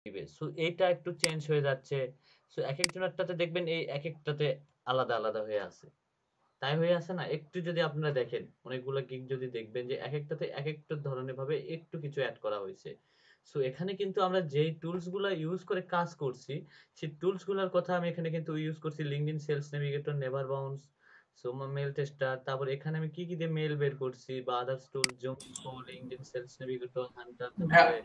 দিবে। সো এইটা একটু চেঞ্জ হয়ে যাচ্ছে। সো একেকজনেরটাতে দেখবেন এই একেকটাতে আলাদা, আলাদা হয়ে আছে। তাই হয়ে আছে না? একটু যদি আপনারা দেখেন, অনেকগুলা গিগ যদি দেখবেন যে একেকটাতে একেকটা ধরনের ভাবে একটু কিছু এড করা হইছে। সো এখানে কিন্তু আমরা যেই টুলস গুলা ইউজ করে কাজ করছি, সেই টুলস গুলার কথা আমি এখানে কিন্তু ইউজ করছি LinkedIn sales navigator, never bounce, সোমা মেল টেস্টার। তারপর এখানে আমি কি, কি দিয়ে মেল বের করছি বা others tool Zomato, LinkedIn sales navigator, hunter, হ্যাঁ, তারপরে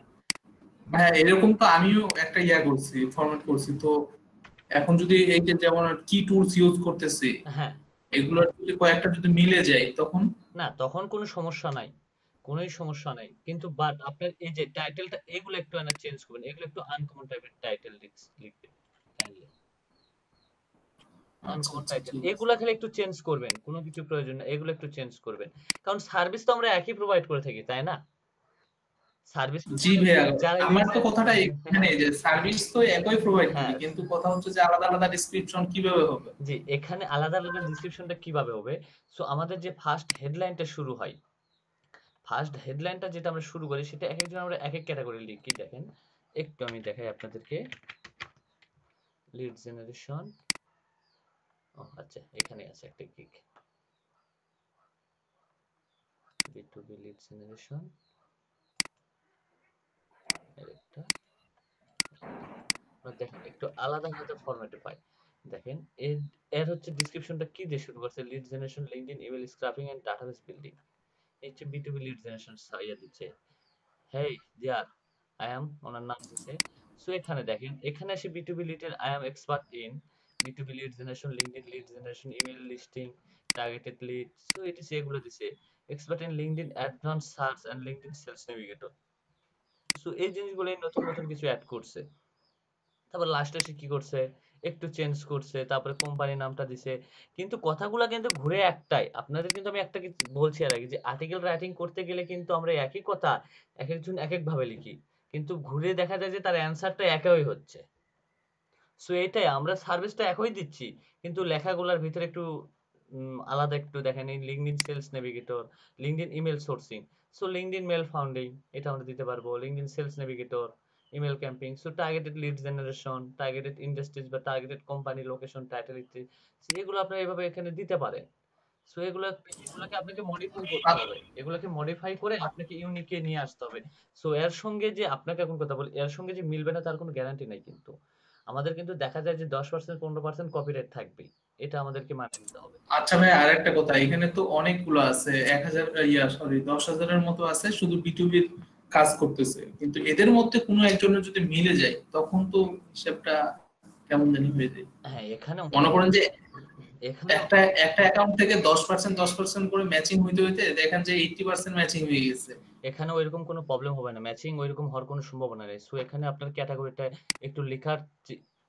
হ্যাঁ, এরকম তো আমিও একটা করছি, ফরম্যাট করছি তো। এখন যদি এই যে যেমন কি টুলস ইউজ করতেছি, হ্যাঁ, এগুলোর যদি কয়েকটা যদি মিলে যায় তখন। না তখন কোনো সমস্যা নাই। কোনোই সমস্যা নাই। কিন্তু বাট আপনার এই যে টাইটেলটা এগুলো একটু চেঞ্জ করবেন। এগুলো একটু আনকমন টাইপের টাইটেল লিখবেন কাইন্ডলি। আচ্ছা, আনকমন আচ্ছা, টাইটেল ঠিক আছে। এগুলা খালি একটু চেঞ্জ করবেন। কোনো কিছু প্রয়োজন না। এগুলো একটু চেঞ্জ করবেন। কারণ সার্ভিস তো আমরা একই প্রোভাইড করে থাকি, তাই না? সার্ভিস তো জি ভাইয়া, যারা আমার তো ইউজার কথাটা এখানে যে সার্ভিস তো একই প্রোভাইড করি, হ্যাঁ, কিন্তু কথা হচ্ছে যে আলাদা আলাদা ডিসক্রিপশন কিভাবে হবে। জি এখানে আলাদা, আলাদা ডেসক্রিপশনটা কিভাবে হবে? সো আমাদের যে ফার্স্ট হেডলাইনটা শুরু হয়, ফার্স্ট হেডলাইনটা যেটা আমরা শুরু করি সেটা একেকজন আমরা একেক ক্যাটাগরি লিখি দেখেন। একটু আমি দেখাই আপনাদেরকে। লিড জেনারেশন, ও আচ্ছা এখানে আছে একটা গিগ, B2B লিড জেনারেশন এর একটা আপনারা দেখেন একটু আলাদা আলাদা ফরম্যাটে পাই। দেখেন এর এর হচ্ছে ডেসক্রিপশনটা কি দিয়ে শুরু করছে? Lead generation, LinkedIn email scraping and database building. এই হচ্ছে B2B লিড জেনারেশন ইয়া দিচ্ছে। হেই দেয়ার, আই অ্যাম, ওনার নাম দিছে। সো এখানে দেখেন, এখানে আসে B2B লিডের I am expert in B2B lead generation, LinkedIn lead generation, email listing, targeted lead. So এটি এগুলো দিছে। Expert in LinkedIn advance search and LinkedIn sales navigator. So এই জিনিসগুলো নতুন নতুন কিছু অ্যাড করছে। তারপর লাস্টে এসে কি করছে? একটু চেঞ্জ করছে। তারপরে কোম্পানির নামটা দিছে। কিন্তু কথাগুলা কিন্তু ঘুরে একটাই। আপনাদের কিন্তু আমি একটা কিছু বলছি এর আগে যে আর্টিকেল রাইটিং করতে গেলে কিন্তু আমরা একই কথা একেকজন একেকভাবে লিখি। কিন্তু ঘুরে দেখা যায় যে তার অ্যান্সারটা একই হচ্ছে। সো এটাই আমরা সার্ভিসটা একই দিচ্ছি। কিন্তু লেখাগুলার ভিতরে একটু আলাদা একটু দেখেন। এই LinkedIn sales navigator, LinkedIn email sourcing. So LinkedIn mail founding এটা আমরা দিতে পারবো। LinkedIn sales navigator, email camping. So targeted lead generation, targeted industries বা টার্গেটেড কোম্পানি লোকেশন টাইটেল ইত্যাদি। এগুলো আপনারা এভাবে এখানে দিতে পারেন। সো এগুলাকে আপনাকে মডিফাই করতে হবে। এগুলাকে মডিফাই করে আপনাকে ইউনিকে নিয়ে আসতে হবে। সো এর সঙ্গে যে আপনাকে এখন কথা বলি, এর সঙ্গে যে মিলবে না তার কোনো গ্যারান্টি নাই কিন্তু। আমাদের কিন্তু দেখা যায় যে 10% 15% কপিরাইট থাকবেই। এটা আমাদেরকে মানিয়ে নিতে হবে। আচ্ছা ভাই, আরেকটা কথা, এখানে তো অনেকগুলো আছে, 1,000, সরি, 10,000-এর মতো আছে শুধু বিটুবির কাজ করতেছে, কিন্তু এদের মধ্যে কোনো একজনের যদি মিলে যায় তখন তো হিসাবটা কেমন জানি হয়ে যায়। হ্যাঁ, এখানে মনে করেন যে এখানে একটা একটা অ্যাকাউন্ট থেকে 10% করে ম্যাচিং হইতে হইতে দেখেন যে 80% ম্যাচিং হয়ে গেছে। এখানে ওইরকম কোনো প্রবলেম হবে না। ম্যাচিং ওইরকম হওয়ার কোনো সম্ভাবনা নেই। সো এখানে আপনার ক্যাটাগরিটা একটু লেখার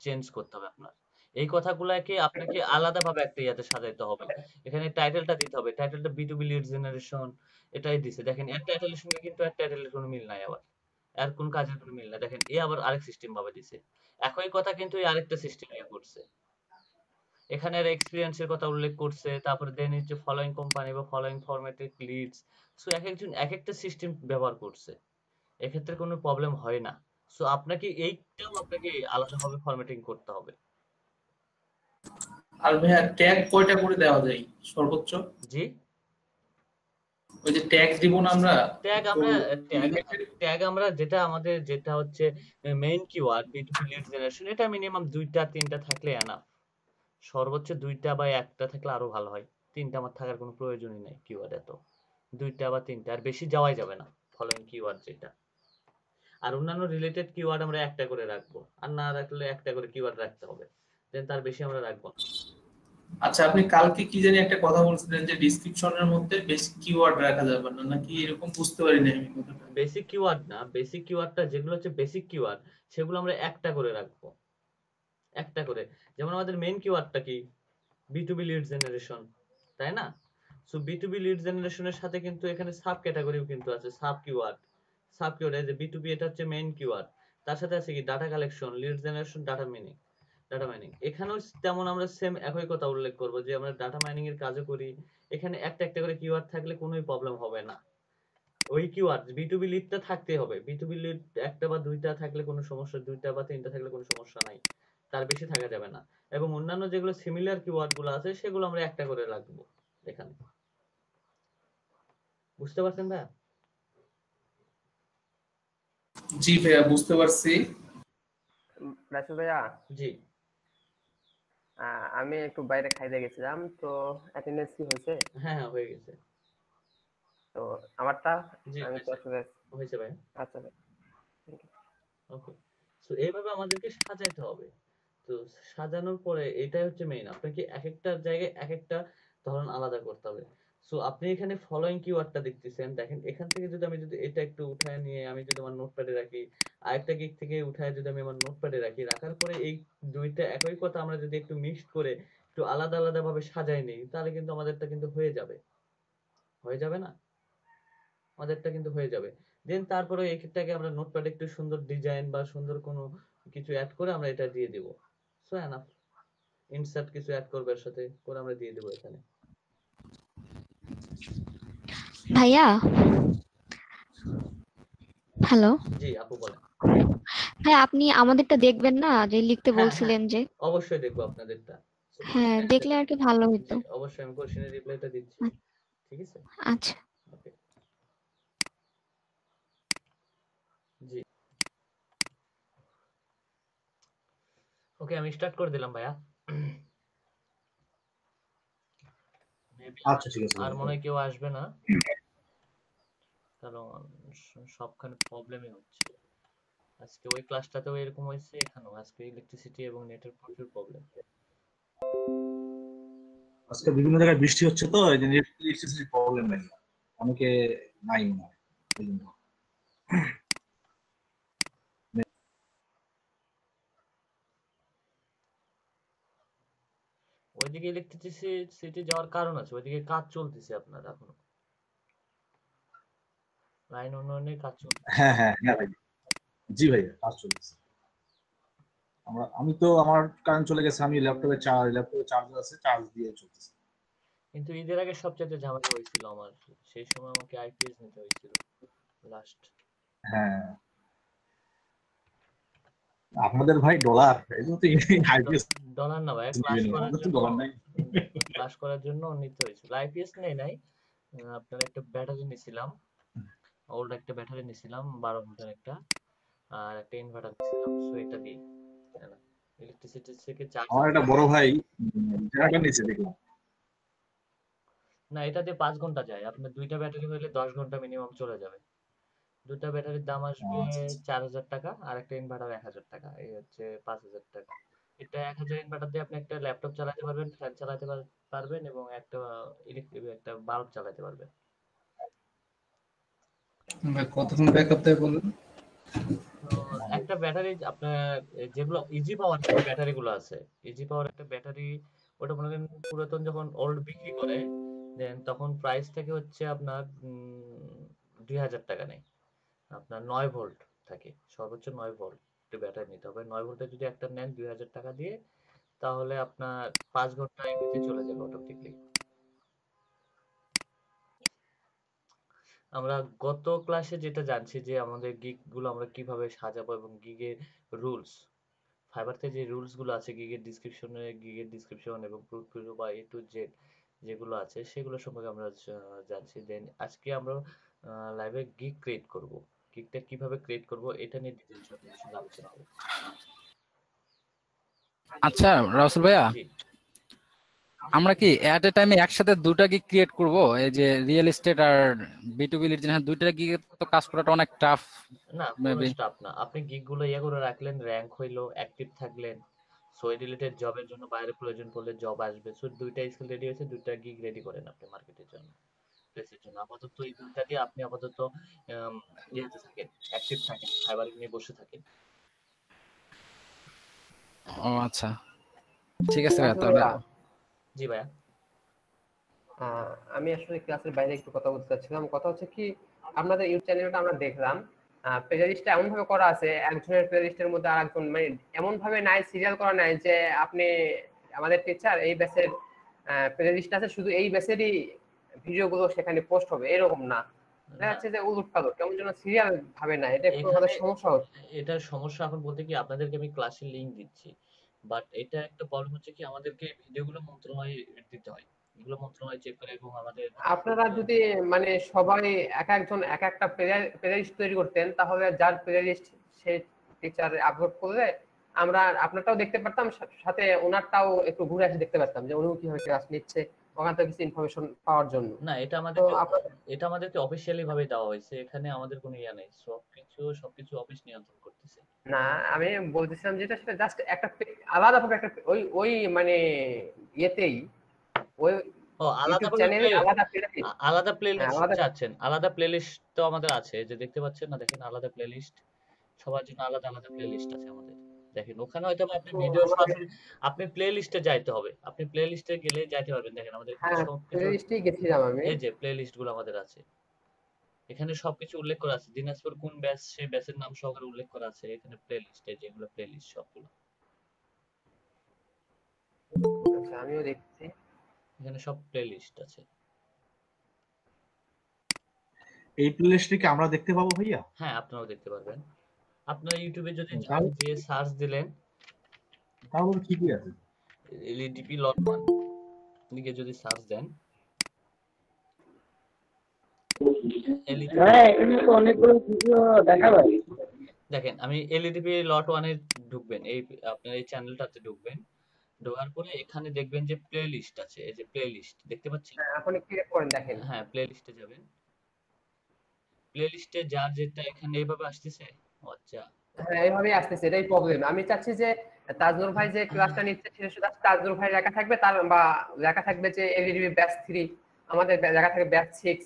চেঞ্জ করতে হবে আপনার। এই কথাগুলাকে আপনাকে আলাদাভাবে একটা ইয়াতে সাজাইতে হবে। এখানে টাইটেলটা দিতে হবে। টাইটেলটা B2B লিড জেনারেশন এটাই দিছে। দেখেন এর টাইটেলের সঙ্গে কিন্তু এর টাইটেলের কোনো মিল নাই আবার। এর কোন কাজের কোনো মিল নাই। দেখেন এ আবার আরেক সিস্টেম ভাবে দিছে। একই কথা কিন্তু এই আরেকটা সিস্টেম ইয়ে করছে। এখানে এর এক্সপেরিয়েন্সের কথা উল্লেখ করছে। তারপরে দেন হচ্ছে ফলোইং কোম্পানি বা ফলোইং ফরম্যাটেড লিডস। সো একেকজন একেকটা সিস্টেম ব্যবহার করছে। এক্ষেত্রে কোনো প্রবলেম হয় না। সো আপনাকে এইটাও আপনাকে আলাদাভাবে ফরম্যাটিং করতে হবে। আর ভাইয়া, ট্যাগ কয়টা করে দেওয়া যায় সর্বোচ্চ? জি? ওই যে ট্যাগ দিব না আমরা, ট্যাগ একটু আমরা ট্যাগ লিমিটেড। ট্যাগ আমরা যেটা আমাদের যেটা হচ্ছে main keyword B2B lead generation, এটা মিনিমাম ২টা ৩টা থাকলে এনাফ। সর্বোচ্চ ২টা বা ১টা থাকলে আরো ভালো হয়। ৩টা আমার থাকার কোনো প্রয়োজনই নাই কিওয়ার্ড এত। ২টা বা ৩টা, আর বেশি যাওয়াই যাবে না। ফলোইং কিওয়ার্ড যেটা। আর অন্যান্য রিলেটেড কিওয়ার্ড আমরা একটা করে রাখবো। আর না রাখলে একটা করে কিওয়ার্ড রাখতে হবে। দেন তার বেশি আমরা রাখবো না। আচ্ছা, আপনি কালকে কি জানি একটা কথা বলছিলেন যে ডিসক্রিপশনের মধ্যে বেশি কিওয়ার্ড রাখা যাবে না, নাকি এরকম? বুঝতে পারি না আমি কথাটা। বেসিক কিওয়ার্ড না, বেসিক কিওয়ার্ডটা যেগুলো হচ্ছে বেসিক কিওয়ার্ড সেগুলো আমরা একটা করে রাখবো। একটা করে। যেমন আমাদের মেইন কিওয়ার্ডটা কি? B2B লিড জেনারেশন, তাই না? সো B2B লিড জেনারেশনের সাথে কিন্তু এখানে সাব ক্যাটাগরিও কিন্তু আছে, সাব কিওয়ার্ড। সাব কিওয়ার্ড এই যে B2B এটা হচ্ছে মেইন কিওয়ার্ড। তার সাথে আছে কি data collection, lead generation, data meaning, data mining. এখানেও তেমন আমরা সেম একই কথা উল্লেখ করব যে আমরা ডাটা মাইনিং এর কাজও করি। এখানে একটা একটা করে কিওয়ার্ড থাকলে কোনোই প্রবলেম হবে না। ওই কিওয়ার্ড B2B লিডটা থাকতে হবে। B2B লিড একটা বা দুইটা থাকলে কোনো সমস্যা, দুইটা বা তিনটা থাকলে কোনো সমস্যা নাই, তার বেশি থাকা যাবে না। এবং অন্যান্য যেগুলো সিমিলার কিওয়ার্ড গুলো আছে সেগুলো আমরা একটা করে রাখবো এখানে। বুঝতে পারছেন ভাইয়া? জি ভাইয়া, বুঝতে পারছি। রাসেল ভাইয়া, জি আমি একটু বাইরে খাইতে গেছিলাম, তো অ্যাটেন্ডেন্স কি হয়েছে? হ্যাঁ হ্যাঁ হয়ে গেছে। তো আমারটা জি আমি তো হয়েছে, আসলে। হয়েছে ভাইয়া। আচ্ছা ভাই, thank you. ওকে, সো এইভাবে আমাদেরকে সাজাইতে হবে। তো সাজানোর পরে এটাই হচ্ছে মেইন, আপনাকে এক একটা জায়গায় এক একটা ধরন আলাদা করতে হবে। সো আপনি এখানে ফলোইং কিওয়ার্ডটা দেখতেছেন, দেখেন এখান থেকে যদি আমি যদি এটা একটু উঠায় নিয়ে আমি যদি আমার নোটপ্যাডে রাখি, আরেকটা গিক থেকে উঠায় যদি আমি আমার নোটপ্যাডে রাখি, রাখার পরে এই দুইটা একই কথা আমরা যদি একটু মিক্সড করে একটু আলাদা আলাদা ভাবে সাজাই নিই, তাহলে কিন্তু আমাদেরটা কিন্তু হয়ে যাবে। হয়ে যাবে না? আমাদেরটা কিন্তু হয়ে যাবে। দেন তারপরে এটাকে আমরা নোটপ্যাডে একটু সুন্দর ডিজাইন বা সুন্দর কোনো কিছু অ্যাড করে আমরা এটা দিয়ে দিব। সো এনাফ, ইনসার্ট কিছু অ্যাড করবে এর সাথে করে আমরা দিয়ে দেবো এখানে। ভাইয়া, হ্যালো। জি আপু বলেন। ভাই, আপনি আমাদেরটা দেখবেন না, যে লিখতে হ্যাঁ হ্যাঁ বলছিলেন যে? অবশ্যই দেখবো আপনাদেরটা। So, হ্যাঁ, এক দেখলে আর সেকেন্ড। কি ভালো হতো। জি অবশ্যই আমি কোশ্চেনের রিপ্লাইটা দিচ্ছি। ঠিক আছে, আচ্ছা। ওকে। জি ওকে, আমি স্টার্ট করে দিলাম ভাইয়া। Maybe আচ্ছা ঠিক আছে আর ভাই। মনে হয় কেউ আসবে না, কারণ সবখানে প্রবলেমই হচ্ছে। আজকে ওই ক্লাসটাতেও এরকম হয়েছে, এখানেও আজকে ইলেকট্রিসিটি এবং নেটের প্রচুর প্রবলেম। আজকে বিভিন্ন জায়গায় বৃষ্টি হচ্ছে, তো এই যে ইলেকট্রিসিটি প্রবলেম নাই, অনেকে নাই না এই জন্য। ওইদিকে ইলেকট্রিসিটি যাওয়ার কারণ আছে, ওইদিকে কাজ চলতেছে আপনার এখনো, লাইন উন্নয়নের কাজ চলতেছে। হ্যাঁ হ্যাঁ হ্যাঁ ভাই, জি ভাই কাজ চলতেছে। আমি তো আমার কারেন্ট চলে গেছে, আমি ল্যাপটপে চার্জার আছে, চার্জ দিয়ে চলতেছে। কিন্তু ঈদের আগে সবচেয়ে ঝামেলা হয়েছিল আমার, সেই সময় আমাকে আইপিএস নিতে হয়েছিল লাস্ট। হ্যাঁ, আপনাদের ভাই ডলার, এই জন্য তো আইপিএস ডলার না ভাই, ক্লাস নেবেন, করার আমাদের তো জন্য, ডলার নাই। ক্লাস করার জন্য নিতে হয়েছিল। আইপিএস নেই নাই, আপনার একটা ব্যাটারি নিছিলাম, ওল্ড একটা ব্যাটারি নিছিলাম 12 ভোল্টের একটা, আর একটা ইনভার্টার নিছিলাম। সো এটা দিয়ে ইলেকট্রিসিটি থেকে চার্জ। আমার একটা বড় ভাই জেনারেটর নিচে দেখলাম। না, এটা দিয়ে 5 ঘন্টা যায়, আপনার দুইটা ব্যাটারি হইলে 10 ঘন্টা মিনিমাম চলে যাবে। দুটা ব্যাটারির দাম আসবে আচ্ছা আচ্ছা। 4000 টাকা, আর একটা ইনভার্টার 1000 টাকা, এই হচ্ছে 5000 টাকা। এটা 1000 ইনভার্টার দিয়ে আপনি একটা ল্যাপটপ চালাতে পারবেন, ফ্যান চালাতে পারবেন, এবং একটা ইলেকট্রিক একটা বাল্ব চালাতে পারবেন। ভাই কতক্ষণ ব্যাকআপ দেয় বলেন? তো একটা ব্যাটারি আপনার যেগুলো ইজি পাওয়ার ব্যাটারি গুলো আছে, ইজি পাওয়ার একটা ব্যাটারি, ওটা মনে করেন পুরাতন যখন ওল্ড বিক্রি করে দেন তখন প্রাইস থেকে হচ্ছে আপনার 2000 টাকা নেয়। আপনার 9 ভোল্ট থাকে, সর্বোচ্চ 9 ভোল্ট ব্যাটারি নিতে হবে। 9 ভোল্টের যদি একটা নেন 2000 টাকা দিয়ে, তাহলে আপনার 5 ঘন্টা এমনিতে চলে যাবে অটোমেটিকলি। আমরা গত ক্লাসে যেটা জানছি যে আমাদের গিগ গুলো আমরা কিভাবে সাজাবো, এবং গিগের রুলস, ফাইবারতে যে রুলস গুলো আছে, গিগের ডিসক্রিপশন এবং প্রুফ বা এ টু জেড যেগুলো আছে সেগুলো সম্পর্কে আমরা জানছি। দেন আজকে আমরা লাইভে গিগ ক্রিয়েট করব, গিগটা কিভাবে ক্রিয়েট করব এটা নিয়ে ডিটেইলস আপনাদের সাথে আলোচনা করব। আচ্ছা রাসেল ভাইয়া, জি আমরা কি এট এ টাইমে একসাথে দুটা গিগ ক্রিয়েট করব? এই যে রিয়েল এস্টেট আর বিটুবি লিড, হ্যাঁ দুইটা গিগে তো কাজ করাটা অনেক টাফ না, কোনো মেবি। স্টাফ না, আপনি গিগ গুলো ইয়ে করে রাখলেন, র্যাঙ্ক হইলো, অ্যাক্টিভ থাকলেন, সো রিলেটেড জবের জন্য বাইরে প্রয়োজন পড়লে জব আসবে। সো দুইটা স্কিল রেডি হয়েছে, দুইটা গিগ রেডি করেন আপনি মার্কেটের জন্য, প্লেসের জন্য। আপাতত এই দুইটা দিয়ে আপনি আপাতত ইয়েতে থাকেন, অ্যাক্টিভ থাকেন, ফাইবার নিয়ে বসে থাকেন। ও আচ্ছা, ঠিক আছে ভাইয়া রাসেল তাহলে। ভাইয়া, জি ভাইয়া। আমি আসলে ক্লাসের বাইরে একটু কথা বলতে চাচ্ছিলাম। কথা হচ্ছে কি, আপনাদের ইউটিউব চ্যানেলটা আমরা দেখলাম, প্লেলিস্টটা এমন ভাবে করা আছে, একজনের প্লেলিস্টের মধ্যে আরেকজন, মানে এমন ভাবে নাই, সিরিয়াল করা নাই যে আপনি আমাদের টিচার এই ব্যাচের প্লেলিস্ট আছে, শুধু এই ব্যাচেরই ভিডিওগুলো সেখানে পোস্ট হবে, এরকম না। দেখা যাচ্ছে যে উলটপালট কেমন যেন সিরিয়াল ভাবে না, এটা একটু এখানে আমাদের সমস্যা হচ্ছে। এটার সমস্যা এখন বলতে কি আপনাদেরকে আমি ক্লাসের লিংক দিচ্ছি, বাট এটা একটা প্রবলেম হচ্ছে কি আমাদেরকে ভিডিওগুলো মন্ত্রণালয়ে দিতে হয়, এগুলো মন্ত্রণালয় চেক করে এবং আমাদের আপনারা যদি মানে সবাই এক একজন এক একটা প্লেলিস্ট তৈরি করতেন, তাহলে যার প্লেলিস্ট সে টিচার আপলোড করলে আমরা আপনারটাও দেখতে পারতাম, সাথে ওনারটাও একটু ঘুরে এসে দেখতে পারতাম যে উনিও কিভাবে ক্লাস নিচ্ছে, ওখান থেকে কিছু ইনফরমেশন পাওয়ার জন্য। না, তো আপনাদের এটা আমাদেরকে অফিসিয়ালি ভাবে দেওয়া হয়েছে, এখানে আমাদের কোনো ইয়া নেই, সবকিছু অফিস নিয়ন্ত্রণ করতেছে। না, আমি বলতেছিলাম যেটা সেটা জাস্ট একটা আলাদা ভাবে একটা ওই ওই মানে ইয়েতেই ওই ও আলাদা ইউটিউব ভাবে চ্যানেলে আলাদা প্লেলিস্ট। আলাদা হ্যাঁ, প্লেলিস্ট আলাদা। চাচ্ছেন? আলাদা প্লেলিস্ট তো আমাদের আছে, যে দেখতে পাচ্ছেন না, দেখেন আলাদা প্লেলিস্ট, সবার জন্য আলাদা আলাদা প্লেলিস্ট আছে আমাদের। দেখেন ওখানে হয়তো বা আপনি তো ভিডিও আমাদের, সরাসরি আপনি প্লে লিস্টে যাইতে হবে, আপনি প্লে লিস্টে গেলে যাইতে পারবেন। দেখেন আমাদের এখানে হ্যাঁ সবকিছু, প্লেলিস্টেই গেছিলাম আমি। এই যে প্লে লিস্ট গুলো আমাদের আছে, এখানে সবকিছু উল্লেখ করা আছে, দিনাজপুর কোন ব্যাচ সেই ব্যাচের নাম সহকারে উল্লেখ করা আছে এখানে প্লে লিস্টে, যেগুলো প্লে লিস্ট সবগুলো আচ্ছা, আমিও দেখছি। এখানে সব প্লে লিস্ট আছে। এই প্লেলিস্টে কি আমরা দেখতে পাবো ভাইয়া? হ্যাঁ, আপনারাও দেখতে পারবেন। আপনারা ইউটিউবে যদি যান, তাহলে যে সার্চ দিলেন তাহলে ঠিকই আছে। এলইডিপি লট 1 লিখে যদি সার্চ দেন, এলইডিপি হ্যাঁ, এখানে তো অনেকগুলো ভিডিও দেখা যায়। দেখেন, আমি এলইডিপি লট 1 এ ঢুকবেন, এই আপনার এই চ্যানেলটাতে ঢুকবেন, ঢোকার পরে এখানে দেখবেন যে প্লে লিস্ট আছে, এই যে প্লে লিস্ট দেখতে পাচ্ছেন? হ্যাঁ, আপনি ক্লিক করেন দেখেন। হ্যাঁ, প্লে লিস্টে যাবেন, প্লে লিস্টে যার যেটা এখানে এইভাবে আসতেছে। ও আচ্ছা, হ্যাঁ, এইভাবেই আসতেছে, এটাই প্রবলেম। আমি চাচ্ছি যে তাজনুর ভাই যে ক্লাসটা নিচ্ছে সেটা শুধু তাজনুর ভাই লেখা থাকবে, তার বা লেখা থাকবে যে এলইডি ব্যাচ 3, আমাদের লেখা থাকবে ব্যাচ 6।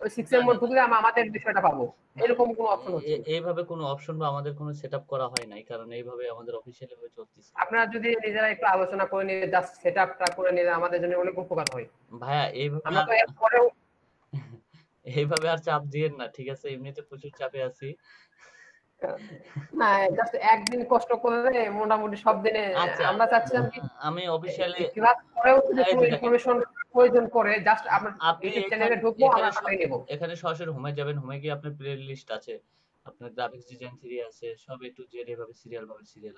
ওই 6 না এর না মধ্যে ঢুকলে আমাদের বিষয়টা পাবো। না, এরকম কোনো অপশন হচ্ছে না। এইভাবে কোনো অপশন বা আমাদের কোনো সেটআপ করা হয় নাই, কারণ এইভাবে আমাদের অফিসিয়ালি ভাবে চলতেছে। আপনারা যদি নিজেরা একটু আলোচনা করে নিলে, জাস্ট সেটআপটা করে নিলে আমাদের জন্য অনেক উপকার হয়। ভাইয়া এইভাবে আমরা আর তো এরপরেও এইভাবে আর চাপ দিয়েন না, ঠিক আছে? এমনিতে প্রচুর চাপে আছি। না, জাস্ট একদিন কষ্ট করলে মোটামুটি সব দিনে আচ্ছা, আমরা চাচ্ছিলাম কি আমি অফিসিয়ালি ক্লাস করেও যদি এই কোনো যে দেখেন, ইনফরমেশন প্রয়োজন করে, জাস্ট আমরা আপনি ইউটিউব এখানে চ্যানেলে ঢুকবো, এখানে আমরা তাকাই নেব। এখানে সরাসরি হোমে যাবেন, হোমে গিয়ে আপনার প্লে লিস্ট আছে, আপনার গ্রাফিক্স ডিজাইন 3 আছে, সব এ টু জেড এভাবে সিরিয়াল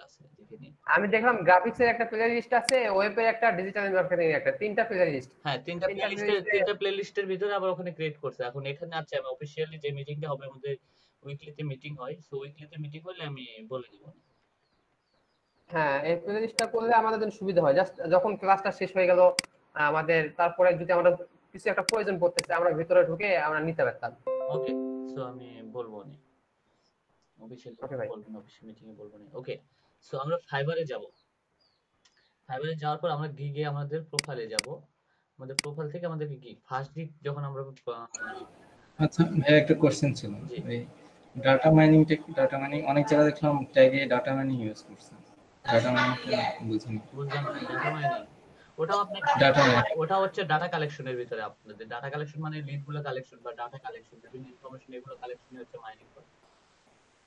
আছে, দেখে নিন। আমি দেখলাম গ্রাফিক্স এর একটা প্লে লিস্ট আছে, ওয়েবের একটা, ডিজিটাল মার্কেটিং এর একটা, তিনটা প্লে লিস্ট। হ্যাঁ, তিনটা প্লে লিস্টের ভিতরে আবার ওখানে ক্রিয়েট করছে। এখন এখানে আছে, আমি অফিসিয়ালি যে মিটিংটা হবে আমাদের, উইকলিতে মিটিং হয়, সো উইকলিতে মিটিং হলে আমি বলে দিব। হ্যাঁ, এই প্লে লিস্টটা করলে আমাদের জন্য সুবিধা হয়। জাস্ট যখন ক্লাসটা শেষ হয়ে গেল আমাদের, তারপরে যদি আমরা কিছু একটা প্রয়োজন পড়তেছে, আমরা ভিতরে ঢুকে আমরা নিতে পারতাম। ওকে, সো আমি বলবো নি, অফিসিয়ালি ওকে ভাই। বলবো না, অফিসিয়াল মিটিং এ বলবো না। ওকে, সো আমরা ফাইবারে যাব। ফাইবারে যাওয়ার পর আমরা গিগে আমাদের প্রোফাইলে যাব। আমাদের প্রোফাইল থেকে আমাদেরকে কি ফার্স্ট দিক যখন আমরা আচ্ছা ভাইয়া, একটা কোশ্চেন ছিল। জি এই ডাটা মাইনিং অনেক জায়গায় দেখলাম ট্যাগে ডাটা মাইনিং ইউজ করছে। ডাটা মাইনিংটা বুঝিনি। বুঝলাম না, ডাটা মাইনিং ওটাও আপনি ডাটা মাইনিং ওটা হচ্ছে ডাটা কালেকশনের ভিতরে, আপনাদের ডাটা কালেকশন মানে লিড গুলো কালেকশন বা ডাটা কালেকশন, বিভিন্ন ইনফরমেশন এগুলো কালেকশনই হচ্ছে মাইনিং করে,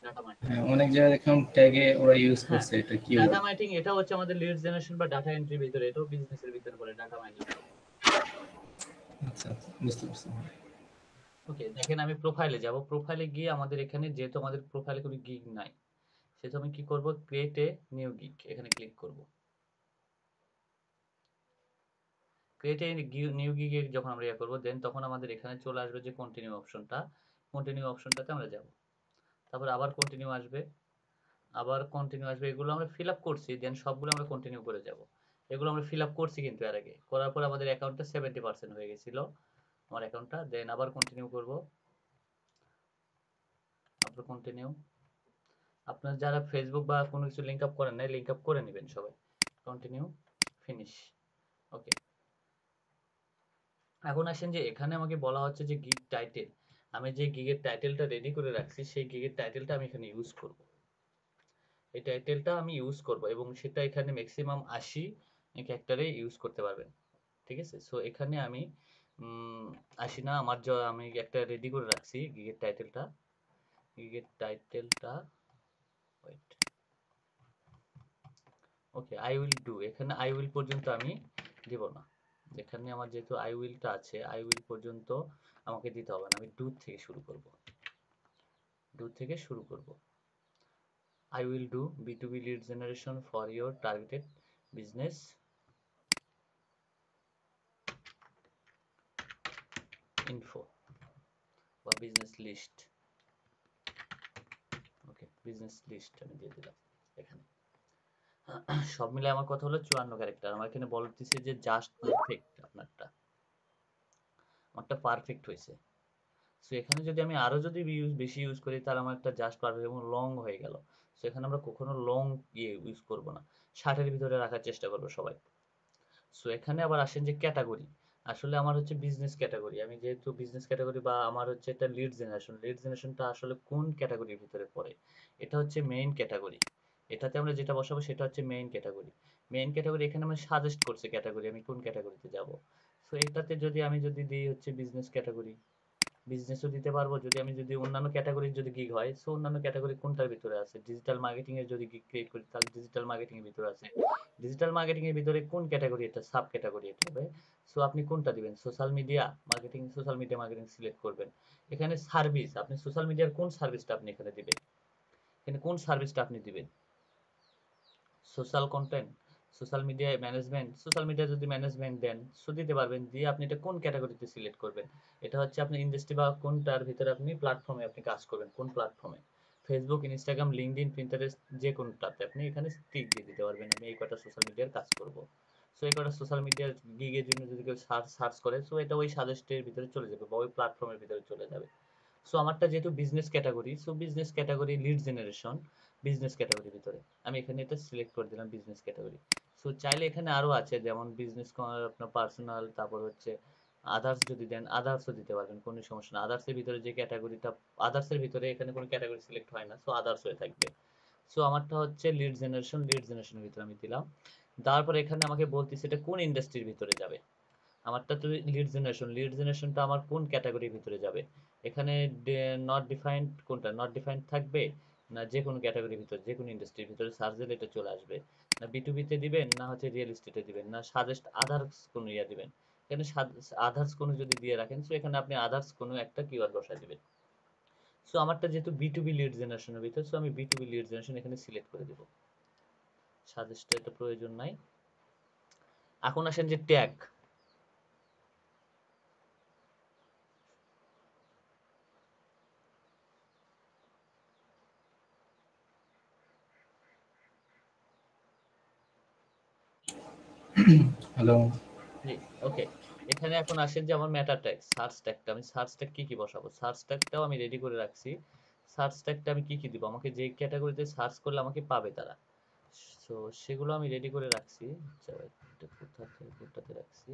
ডাটা মাইনিং। অনেক জায়গায় দেখলাম ট্যাগে ওরা ইউজ হ্যাঁ, করছে, এটা কি ডাটা বলবো? মাইনিং এটা হচ্ছে আমাদের লিড জেনারেশন বা ডাটা এন্ট্রির ভিতরে, এটাও বিজনেসের ভিতরে পড়ে ডাটা মাইনিং। আচ্ছা আচ্ছা, বুঝতে পারছি। ওকে, দেখেন আমি প্রোফাইলে যাব, প্রোফাইলে গিয়ে আমাদের এখানে যেহেতু আমাদের প্রোফাইলে কোনো গিগ নাই, সেহেতু আমি কি করব, ক্রিয়েট এ নিউ গিগ এখানে ক্লিক করব। ক্রিয়েট এ নিউ গিগ এ যখন আমরা ইয়া করব, দেন তখন আমাদের এখানে চলে আসবে যে কন্টিনিউ অপশনটা, কন্টিনিউ অপশনটাতে আমরা যাব। তারপর আবার কন্টিনিউ আসবে, এগুলো আমরা ফিল আপ করছি, দেন সবগুলো আমরা কন্টিনিউ করে যাব। এগুলো আমরা ফিল আপ করছি কিন্তু এর আগে, করার পর আমাদের অ্যাকাউন্টটা 70% হয়ে গেছিল আমার অ্যাকাউন্টটা, দেন আবার কন্টিনিউ করব। আবার কন্টিনিউ, আপনার যারা ফেসবুক বা কোনো কিছু লিংক আপ করেন নাই, লিংক আপ করে নেবেন সবাই। Continue, finish. ওকে, এখন আসেন যে এখানে আমাকে বলা হচ্ছে যে গিগ টাইটেল, আমি যে গিগের টাইটেলটা রেডি করে রাখছি সেই গিগের টাইটেলটা আমি এখানে ইউজ করব। এই টাইটেলটা আমি ইউজ করব এবং সেটা এখানে ম্যাক্সিমাম 80 ক্যারেক্টারে ইউজ করতে পারবেন, ঠিক আছে? সো এখানে আমি 80 না, আমি একটা রেডি করে রাখছি গিগের টাইটেলটা wait, okay, I will do, এখানে আই উইল পর্যন্ত আমি দিব না, এখানে আমার যেহেতু আই উইলটা আছে, আই উইল পর্যন্ত আমাকে দিতে হবে না, আমি ডু থেকে শুরু করব। ডু থেকে শুরু করব। I will do B2B lead generation for your targeted business info বা বিজনেস লিস্ট। ওকে, বিজনেস লিস্ট আমি দিয়ে দিলাম এখানে। সব মিলে আমার কথা হলো 54 ক্যারেক্টার। আমার এখানে বলতেছে যে জাস্ট পারফেক্ট, আপনারটা আমারটা পারফেক্ট হয়েছে। সো এখানে যদি আমি আরো যদি বেশি ইউজ করি তাহলে আমার একটা জাস্ট পারফেক্ট এবং লং হয়ে গেল। সো এখানে আমরা কখনো লং ইউজ করব না, 60-এর ভিতরে রাখার চেষ্টা করবো সবাই। সো এখানে আবার আসেন যে ক্যাটাগরি। আসলে আমার হচ্ছে বিজনেস ক্যাটাগরি, আমি যেহেতু বিজনেস ক্যাটাগরি বা আমার হচ্ছে একটা লিড জেনারেশন, লিড জেনারেশনটা আসলে কোন ক্যাটাগরির ভিতরে পড়ে? এটা হচ্ছে মেইন ক্যাটাগরি। এটাতে আমরা যেটা বসাবো সেটা হচ্ছে মেইন ক্যাটাগরি। মেইন ক্যাটাগরি এখানে আমি সাজেস্ট করছে ক্যাটাগরি আমি কোন ক্যাটাগরিতে যাব। সো এটাতে যদি আমি যদি দিই হচ্ছে বিজনেস ক্যাটাগরি, বিজনেসও দিতে পারবো। যদি আমি যদি অন্যান্য ক্যাটাগরির যদি গিগ হয়, সো অন্যান্য ক্যাটাগরি কোনটার ভিতরে আছে? ডিজিটাল মার্কেটিং এর যদি গিগ ক্রিয়েট করি তাহলে ডিজিটাল মার্কেটিং এর ভিতরে আছে। ডিজিটাল মার্কেটিং এর ভিতরে কোন ক্যাটাগরি? এটা সাব ক্যাটাগরি এটা হবে। সো আপনি কোনটা দিবেন? Social media marketing, social media marketing select করবেন। এখানে সার্ভিস, আপনি সোশ্যাল মিডিয়ার কোন সার্ভিসটা আপনি এখানে দিবেন, এখানে কোন সার্ভিসটা আপনি দিবেন? Social content, social media management, social media যদি ম্যানেজমেন্ট দেন সো দিতে পারবেন। দিয়ে আপনি এটা কোন ক্যাটাগরিতে সিলেক্ট করবেন? এটা হচ্ছে আপনি ইন্ডাস্ট্রি বা কোনটার ভিতরে আপনি প্ল্যাটফর্মে আপনি কাজ করবেন, কোন প্ল্যাটফর্মে? ফেসবুক, ইনস্টাগ্রাম, লিঙ্কডইন, পিন্টারেস্ট, যে কোনটাতে আপনি এখানে টিক দিয়ে দিতে পারবেন আমি এই কটা সোশ্যাল মিডিয়ার কাজ করব। সো এই কটা সোশ্যাল মিডিয়ার গিগের জন্য যদি কেউ সার্চ করে সো এটা ওই সাজেস্টের ভিতরে চলে যাবে বা ওই প্ল্যাটফর্মের ভিতরে চলে যাবে। সো আমারটা যেহেতু business category, so business category lead generation business ক্যাটাগরির ভিতরে আমি এখানে এটা সিলেক্ট করে দিলাম বিজনেস ক্যাটাগরি। সো চাইলে এখানে আরো আছে যেমন বিজনেস আপনার পার্সোনাল, তারপর হচ্ছে আদার্স যদি দেন আদার্সও দিতে পারবেন, কোনো সমস্যা না। আদার্সের ভিতরে যে ক্যাটাগরিটা, আদার্সের ভিতরে এখানে কোনো ক্যাটাগরি সিলেক্ট হয় না, সো আদার্স হয়ে থাকবে। সো আমারটা হচ্ছে লিড জেনারেশন, লিড জেনারেশনের ভিতরে আমি দিলাম। তারপর এখানে আমাকে বলতেছে এটা কোন ইন্ডাস্ট্রির ভিতরে যাবে। আমারটা তো লিড জেনারেশন, লিড জেনারেশনটা আমার কোন ক্যাটাগরির ভিতরে যাবে? এখানে নট ডিফাইন্ড, কোনটা নট ডিফাইন্ড থাকবে, না যে কোনো ক্যাটাগরির ভিতরে যে কোনো ইন্ডাস্ট্রির ভিতরে সার্চ দিলে এটা চলে আসবে? না বিটুবিতে দিবেন, না হচ্ছে রিয়েল এস্টেটে দিবেন, না সাজেস্ট আদার্স কোনো ইয়া দিবেন? এখানে আদার্স কোনো যদি দিয়ে রাখেন সো এখানে আপনি আদার্স কোনো একটা কিওয়ার্ড বসায় দিবেন। সো আমারটা যেহেতু বিটুবি লিড জেনারেশনের ভিতরে সো আমি বিটুবি লিড জেনারেশন এখানে সিলেক্ট করে দেব, সাজেস্ট এটা প্রয়োজন নাই। এখন আসেন যে ট্যাগ। হ্যালো। জি, ওকে। এখানে এখন আসেন যে আমার মেটা ট্যাগ, সার্চ ট্যাগটা, আমি সার্চ ট্যাগ কি কি বসাবো? সার্চ ট্যাগটাও আমি রেডি করে রাখছি। সার্চ ট্যাগটা আমি কি কি দিব? আমাকে যে ক্যাটাগরিতে সার্চ করলে আমাকে পাবে তারা, সো সেগুলো আমি রেডি করে রাখছি। আচ্ছা, এটা কোথাতে রাখছি?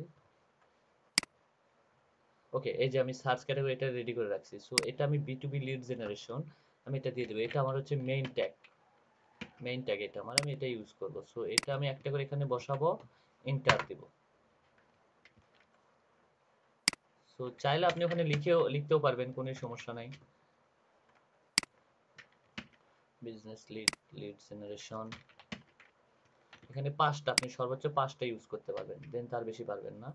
ওকে, এই যে আমি সার্চ ক্যাটাগরি এটা রেডি করে রাখছি। সো এটা আমি বিটুবি লিড জেনারেশন আমি এটা দিয়ে দেবো। এটা আমার হচ্ছে মেইন ট্যাগ, মেইন ট্যাগ এটা আমার, আমি এটা ইউজ করব। সো এটা আমি একটা করে এখানে বসাবো, এন্টার দিব। সো চাইলে আপনি ওখানে লিখতেও পারবেন, কোনো সমস্যা নাই। বিজনেস লিড, লিড জেনারেশন, এখানে 5টা, আপনি সর্বোচ্চ 5টা ইউজ করতে পারবেন, দেন তার বেশি পারবেন না।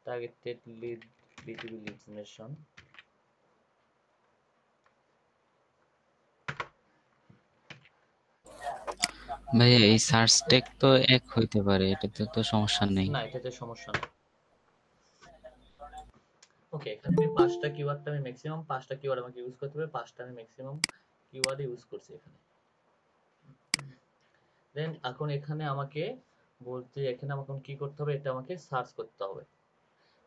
Targeted lead, বিটুবি lead generation. ভাইয়া এই সার্চ ট্যাগ তো এক হইতে পারে, এটাতে তো সমস্যা নেই। না, এটাতে সমস্যা নেই। ওকে, এখানে আমি 5টা কিওয়ার্ডটা আমি ম্যাক্সিমাম 5টা কিওয়ার্ড আমাকে ইউজ করতে হবে, 5টা আমি ম্যাক্সিমাম কিওয়ার্ড ইউজ করছি এখানে। দেন এখন এখানে আমাকে বলতে, এখানে আমাকে কি করতে হবে? এটা আমাকে সার্চ করতে হবে।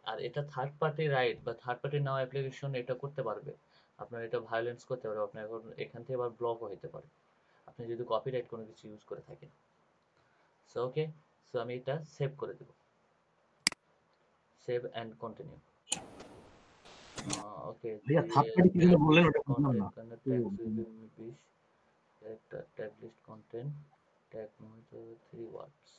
আর এটা থার্ড পার্টি রাইট বা থার্ড পার্টি নাও অ্যাপ্লিকেশন এটা করতে পারবে, আপনার এটা ভায়োলেন্স করতে পারবে, আপনার এখন এখান থেকে আবার ব্লকও হতে পারে আপনি যদি কপিরাইট কোনো কিছু ইউজ করে থাকেন। সো ওকে, সো আমি এটা সেভ করে দেব, সেভ অ্যান্ড কন্টিনিউ। ওকে, ভাইয়া থার্ড পার্টি কি যেন বললেন ওটা বুঝলাম না। কন্টেন্ট ট্যাগস উইল বি বিশ character tag list content tag monitor 3 words.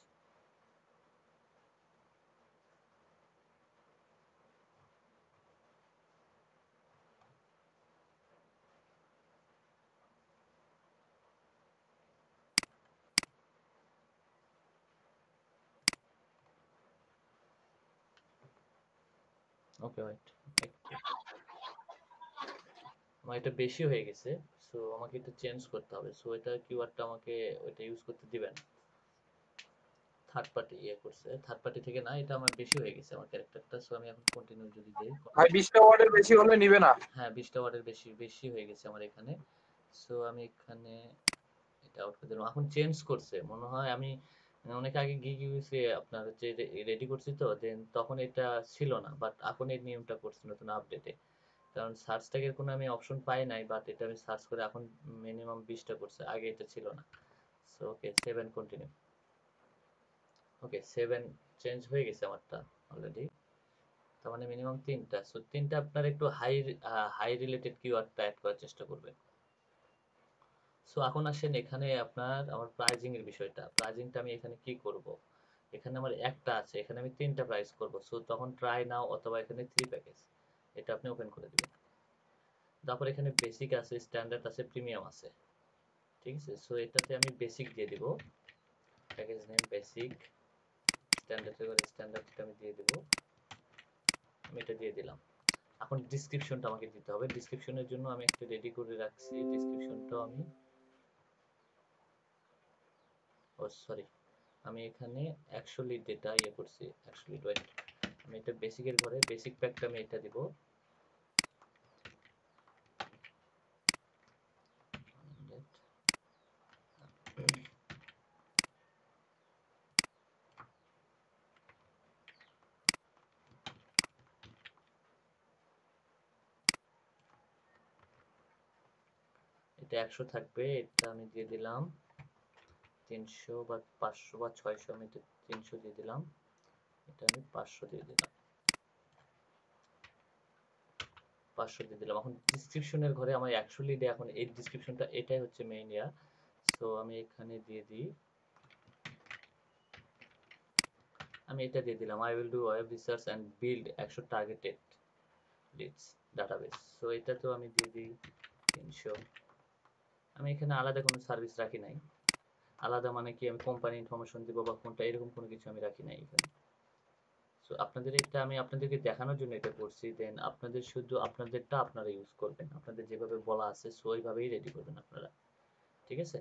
Okay wait, একটু আমার এটা বেশি হয়ে গেছে, সো আমাকে এটা চেঞ্জ করতে হবে। সো এটা কিওয়ার্ডটা আমাকে ওইটা ইউজ করতে দিবেন। থার্ড পার্টি ইয়ে করছে, থার্ড পার্টি থেকে না, এটা আমার বেশি হয়ে গেছে আমার ক্যারেক্টারটা। সো আমি এখন কন্টিনিউ যদি দেই, ভাই 20টা ওয়ার্ডের বেশি হলে নিবে না। হ্যাঁ 20টা ওয়ার্ডের বেশি বেশি হয়ে গেছে আমার এখানে। সো আমি এখানে এটা আউট করে দিলাম। এখন চেঞ্জ করছে মনে হয়, আমি অনেক আগে গিয়ে গিয়েছি আপনার হচ্ছে রেডি করছি তো, দেন তখন এটা ছিল না, বাট এখন এই নিয়মটা করছে নতুন আপডেটে। কারণ সার্চ ট্যাগের কোনো আমি অপশন পাই নাই, বাট এটা আমি সার্চ করে এখন মিনিমাম 20টা করছে, আগে এটা ছিল না। So okay 7 continue. Okay 7 change হয়ে গেছে আমারটা অলরেডি। তার মানে মিনিমাম 3টা। সো 3টা আপনার একটু হাই রিলেটেড কিওয়ার্ডটা অ্যাড করার চেষ্টা করবেন। সো এখন আসেন এখানে আপনার আমার প্রাইজিং এর বিষয়টা। প্রাইজিংটা আমি এখানে কি করব? এখানে আমার একটা আছে, এখানে আমি 3টা প্রাইস করব। সো তখন ট্রাই নাও অথবা এখানে 3 প্যাকেজ, এটা আপনি ওপেন করে দিবেন। তারপর এখানে বেসিক আছে, স্ট্যান্ডার্ড আছে, প্রিমিয়াম আছে, ঠিক আছে। সো এটাতে আমি বেসিক দিয়ে দিব, প্যাকেজ নেম বেসিক, স্ট্যান্ডার্ডটা আমি দিয়ে দিব, আমি এটা দিয়ে দিলাম। এখন ডেসক্রিপশনটা আমাকে দিতে হবে। ডেসক্রিপশনের জন্য আমি একটা রেডি করে রাখছি, ডেসক্রিপশনটাও আমি সরি, আমি এখানে অ্যাকচুয়ালি ডেটা ইয়ে করছি, অ্যাকচুয়ালি ওয়েট, আমি এটা বেসিকের ঘরে বেসিক প্যাকটা আমি এটা দিব। এটা 100 থাকবে, এটা আমি দিয়ে দিলাম 300 বা 500 বা 600, আমি এটা 300 দিয়ে দিলাম, এটা আমি 500 দিয়ে দিলাম, 500 দিয়ে দিলাম। এখন ডেসক্রিপশনের ঘরে আমার অ্যাকচুয়ালি এখন এই ডেসক্রিপশনটা এটাই হচ্ছে মেইন ইয়া। সো আমি এখানে দিয়ে দিই, আমি এটা দিয়ে দিলাম, I will do web research and build 100 targeted leads database. So এটা তো আমি দিয়ে দিই 300। আমি এখানে আলাদা কোনো সার্ভিস রাখি নাই, আলাদা মানে কি আমি কোম্পানি ইনফরমেশন দিব বা কোনটা এরকম কোনো কিছু আমি রাখি নাই এখানে। সো আপনাদের এটা আমি আপনাদেরকে দেখানোর জন্য এটা করছি, দেন আপনাদের শুধু আপনাদেরটা আপনারা ইউজ করবেন, আপনাদের যেভাবে বলা আছে সো ওইভাবেই রেডি করবেন আপনারা, ঠিক আছে।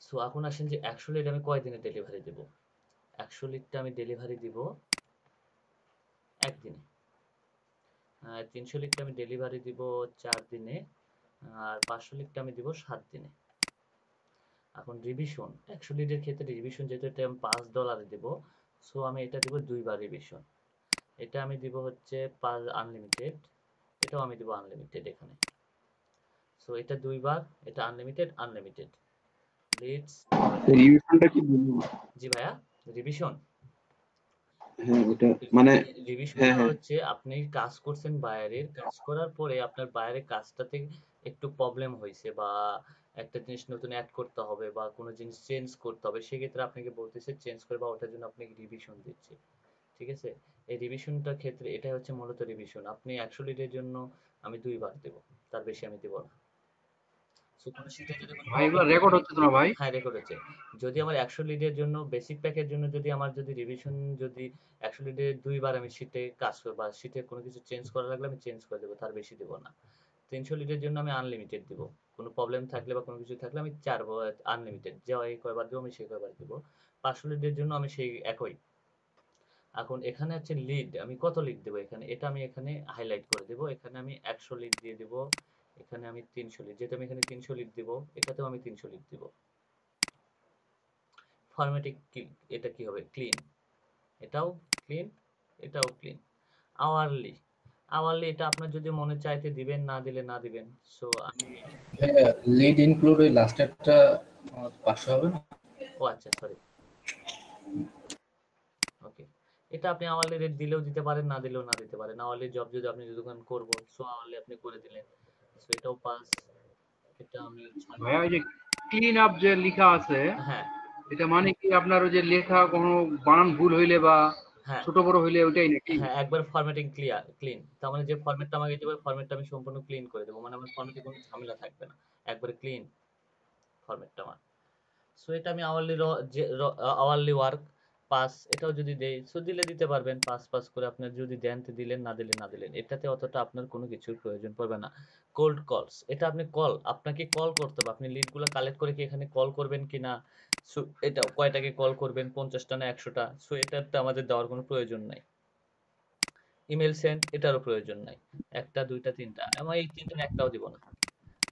সো এখন আসেন যে 100 লিড আমি কয়দিনে ডেলিভারি দেব। 100 লিডটা আমি ডেলিভারি দিব একদিনে, 300 লিডটা আমি ডেলিভারি দিব 4 দিনে, আর 500 লিডটা আমি দিব 7 দিনে। এখন রিভিশন 100 লিডের ক্ষেত্রে রিভিশন যেহেতু এটা আমি $5 দেব, সো আমি এটা দিব 2বার রিভিশন। এটা আমি দিব হচ্ছে আনলিমিটেড, এটাও আমি দিব আনলিমিটেড এখানে। সো এটা 2বার, এটা আনলিমিটেড আনলিমিটেড লিডস। রিভিশনটা কি বলবো? জি ভাইয়া, রিভিশন হ্যাঁ ওটা মানে রিভিশনটা হচ্ছে আপনি কাজ করছেন বায়ারের, কাজ করার পরে আপনার বায়ারের কাজটাতে একটু প্রবলেম হয়েছে বা একটা জিনিস নতুন অ্যাড করতে হবে বা কোনো জিনিস চেঞ্জ করতে হবে, সেক্ষেত্রে আপনাকে বলতেছে চেঞ্জ করে বা ওটার জন্য আপনাকে রিভিশন দিচ্ছে, ঠিক আছে। এই রিভিশনটার ক্ষেত্রে এটাই হচ্ছে মূলত রিভিশন। আপনি 100 লিডের জন্য আমি 2বার দেব, তার বেশি আমি দেব না। ভাই এগুলো রেকর্ড হচ্ছে তো না ভাই? হ্যাঁ রেকর্ড হচ্ছে। যদি আমার 100 লিডের জন্য বেসিক প্যাকের জন্য যদি আমার যদি রিভিশন যদি 100 লিডে 2বার আমি শীটে কাজ করব বা শীটে কোনো কিছু চেঞ্জ করা লাগলে আমি চেঞ্জ করে দেবো, তার বেশি দেবো না। 300 লিডের জন্য আমি আনলিমিটেড দিব, কোনো প্রবলেম থাকলে বা কোনো কিছু থাকলে আমি 4 আনলিমিটেড, যা এই কয়বার দেবো আমি সেই কয়বার দিব। 500 লিডের জন্য আমি সেই একই। এখন এখানে আছে লিড, আমি কত লিড দেবো এখানে, এটা আমি এখানে হাইলাইট করে দেবো। এখানে আমি 100 লিড দিয়ে দেবো, এখানে আমি 300 লিড, যেহেতু আমি এখানে 300 লিড দিব এটাতেও আমি 300 লিড দিব। ফরম্যাটিং এটা কি হবে, ক্লিন, এটাও ক্লিন, এটাও ক্লিন। আওয়ারলি, আওয়ারলি এটা আপনার যদি মনে চাইতে দিবেন, না দিলে না দিবেন। সো আমি লিড ইনক্লুড ওই লাস্টেরটা 500 হবে না? ও আচ্ছা সরি, ওকে। এটা আপনি আওয়ারলি রেট দিলেও দিতে পারেন, না দিলেও না দিতে পারেন। আওয়ারলি জব যদি আপনি যতক্ষণ করবো সো আওয়ারলি আপনি করে দিলেন, সো এটাও পাস। এটা আমি ভাইয়া ওই যে ক্লিন আপ যে লেখা আছে, হ্যাঁ এটা মানে কি আপনার ওই যে লেখা কোনো বানান ভুল হইলে বা হ্যাঁ ছোট বড় হইলে ওইটাই নাকি? হ্যাঁ একবার ফরম্যাটিং ক্লিন, তার মানে যে ফরম্যাটটা আমাকে দেবে ফরম্যাটটা আমি সম্পূর্ণ ক্লিন করে দেবো, মানে আমার ফরম্যাটে কোনো ঝামেলা থাকবে না, একবারে ক্লিন ফরম্যাটটা আমার। সো এটা আমি আওয়ারলি যে আওয়ারলি ওয়ার্ক পাস এটাও যদি দেই, সো দিলে দিতে পারবেন, পাস পাস করে আপনার যদি দেন তো দিলেন, না দিলে না দিলেন, এটাতে অতটা আপনার কোনো কিছুর প্রয়োজন পড়বে না। কোল্ড কলস, এটা আপনি কল, আপনাকে কল করতে হবে, আপনি লিডগুলো কালেক্ট করে কি এখানে কল করবেন কি না, সো এটা কয়টাকে কল করবেন, 50টা না 100টা, সো এটাতে আমাদের দেওয়ার কোনো প্রয়োজন নাই। ইমেল সেন্ড, এটারও প্রয়োজন নাই, একটা দুইটা তিনটা, আমি এই তিনটার একটাও দিব না।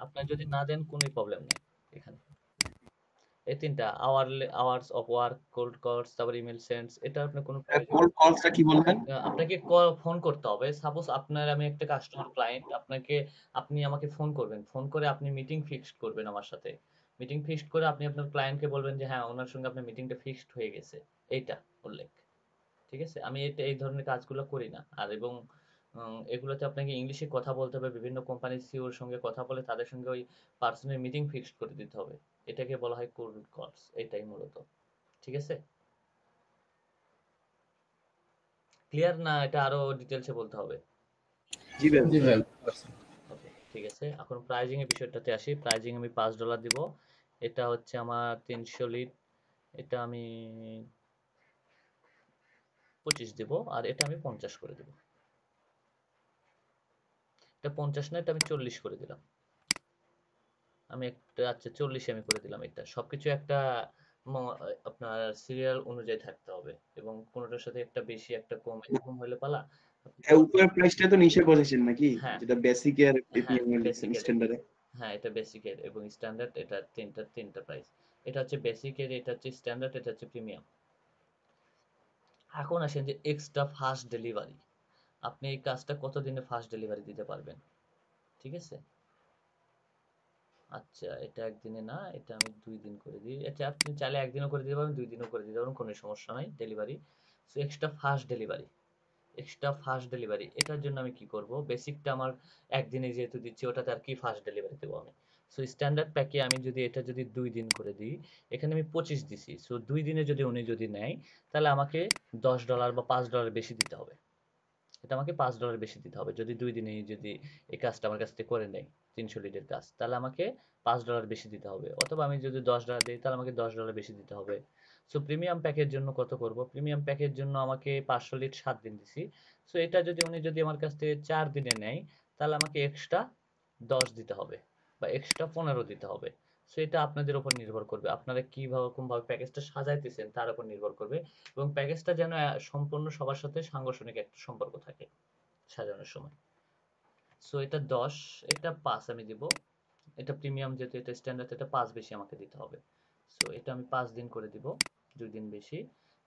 আপনার যদি না দেন কোনো প্রবলেম নাই এখানে। এই তিনটা আওয়ার্স অফ ওয়ার্ক, কোল্ড কলস, তারপর ইমেল সেন্ডস, এটা আপনার কোনো প্রয়োজন কোল্ড কলসটা কি বললেন? আপনাকে ফোন করতে হবে। সাপোজ আপনার, আমি একটা কাস্টমার ক্লায়েন্ট, আপনি আমাকে ফোন করবেন, ফোন করে আপনি মিটিং ফিক্সড করবেন আমার সাথে, মিটিং ফিক্সড করে আপনি আপনার ক্লায়েন্টকে বলবেন যে হ্যাঁ ওনার সঙ্গে আপনার মিটিংটা ফিক্সড হয়ে গেছে, এইটা উল্লেখ। ঠিক আছে, আমি এই ধরনের কাজগুলো করি না। আর এবং এগুলোতে আপনাকে ইংলিশে কথা বলতে হবে, বিভিন্ন কোম্পানির সিওর সঙ্গে কথা বলে তাদের সঙ্গে ওই পার্সোনাল মিটিং ফিক্সড করে দিতে হবে, এটাকে বলা হয় কোল্ড কলস, এটাই মূলত। ঠিক আছে, ক্লিয়ার না? এটা আরো ডিটেলসে বলতে হবে? জি ভাই। জি ভাই। ওকে, ঠিক আছে, এখন প্রাইজিং এর বিষয়টাতে আসি। প্রাইজিং আমি $5 দিব, এটা হচ্ছে আমার 300 লিড, এটা আমি 25 দিব, আর এটা আমি 50 করে দিব। এটা 50 না, এটা আমি 40 করে দিলাম। আমি একটা, আচ্ছা 40 আমি করে দিলাম। এটা সবকিছু একটা আপনার সিরিয়াল অনুযায়ী থাকতে হবে, এবং কোনোটার সাথে একটা বেশি একটা কম এরকম হলে পালা। উপরের প্রাইসটা তো নিচে বসেছেন নাকি, হ্যাঁ যেটা বেসিক এর হ্যাঁ প্রিমিয়াম এর বেসিক এর, স্ট্যান্ডার্ড? হ্যাঁ এটা বেসিক এর এবং স্ট্যান্ডার্ড, এটা তিনটা প্রাইস। এটা হচ্ছে বেসিক এর, এটা হচ্ছে স্ট্যান্ডার্ড, এটা হচ্ছে প্রিমিয়াম। এখন আসেন যে এক্সট্রা ফাস্ট ডেলিভারি, আপনি এই কাজটা কত দিনে ফাস্ট ডেলিভারি দিতে পারবেন? ঠিক আছে, আচ্ছা এটা একদিনে না, এটা আমি 2 দিন করে দিই। এটা আপনি চাইলে একদিনও করে দিতে পারবেন, 2 দিনও করে দিতে পারবেন, কোনো সমস্যা নাই delivery. So extra fast delivery, extra fast delivery, এটার জন্য আমি কি করব, বেসিকটা আমার একদিনে যেহেতু দিচ্ছি, ওটাতে আর কি ফাস্ট ডেলিভারি দেবো আমি। সো স্ট্যান্ডার্ড প্যাকে আমি যদি এটা যদি 2 দিন করে দিই, এখানে আমি 25 দিছি, সো 2 দিনে যদি উনি যদি নেয়, তাহলে আমাকে $10 বা $5 বেশি দিতে হবে। এটা আমাকে $5 বেশি দিতে হবে যদি 2 দিনেই যদি এই কাজটা আমার কাছ থেকে করে নেয়, 300 লিডের কাজ, তাহলে আমাকে $5 বেশি দিতে হবে। অথবা আমি যদি $10 দিই, তাহলে আমাকে $10 বেশি দিতে হবে। সো প্রিমিয়াম প্যাকের জন্য কত করব? প্রিমিয়াম প্যাকের জন্য আমাকে 500 লিড 7 দিন দিছি। সো এটা যদি উনি যদি আমার কাছ থেকে 4 দিনে নেয়, তাহলে আমাকে এক্সট্রা 10 দিতে হবে বা এক্সট্রা 15 দিতে হবে। সো এটা আপনাদের উপর নির্ভর করবে, আপনারা কিভাবে কোনভাবে প্যাকেজটা সাজাইতেছেন তার উপর নির্ভর করবে, এবং প্যাকেজটা যেন সম্পূর্ণ সবার সাথে সাংগঠনিক একটা সম্পর্ক থাকে সাজানোর সময়। সো এটা 10, এটা 5 আমি দিব। এটা প্রিমিয়াম যেহেতু, এটা স্ট্যান্ডার্ড, এটা 5 বেশি আমাকে দিতে হবে। সো এটা আমি 5 দিন করে দিব, 2 দিন বেশি।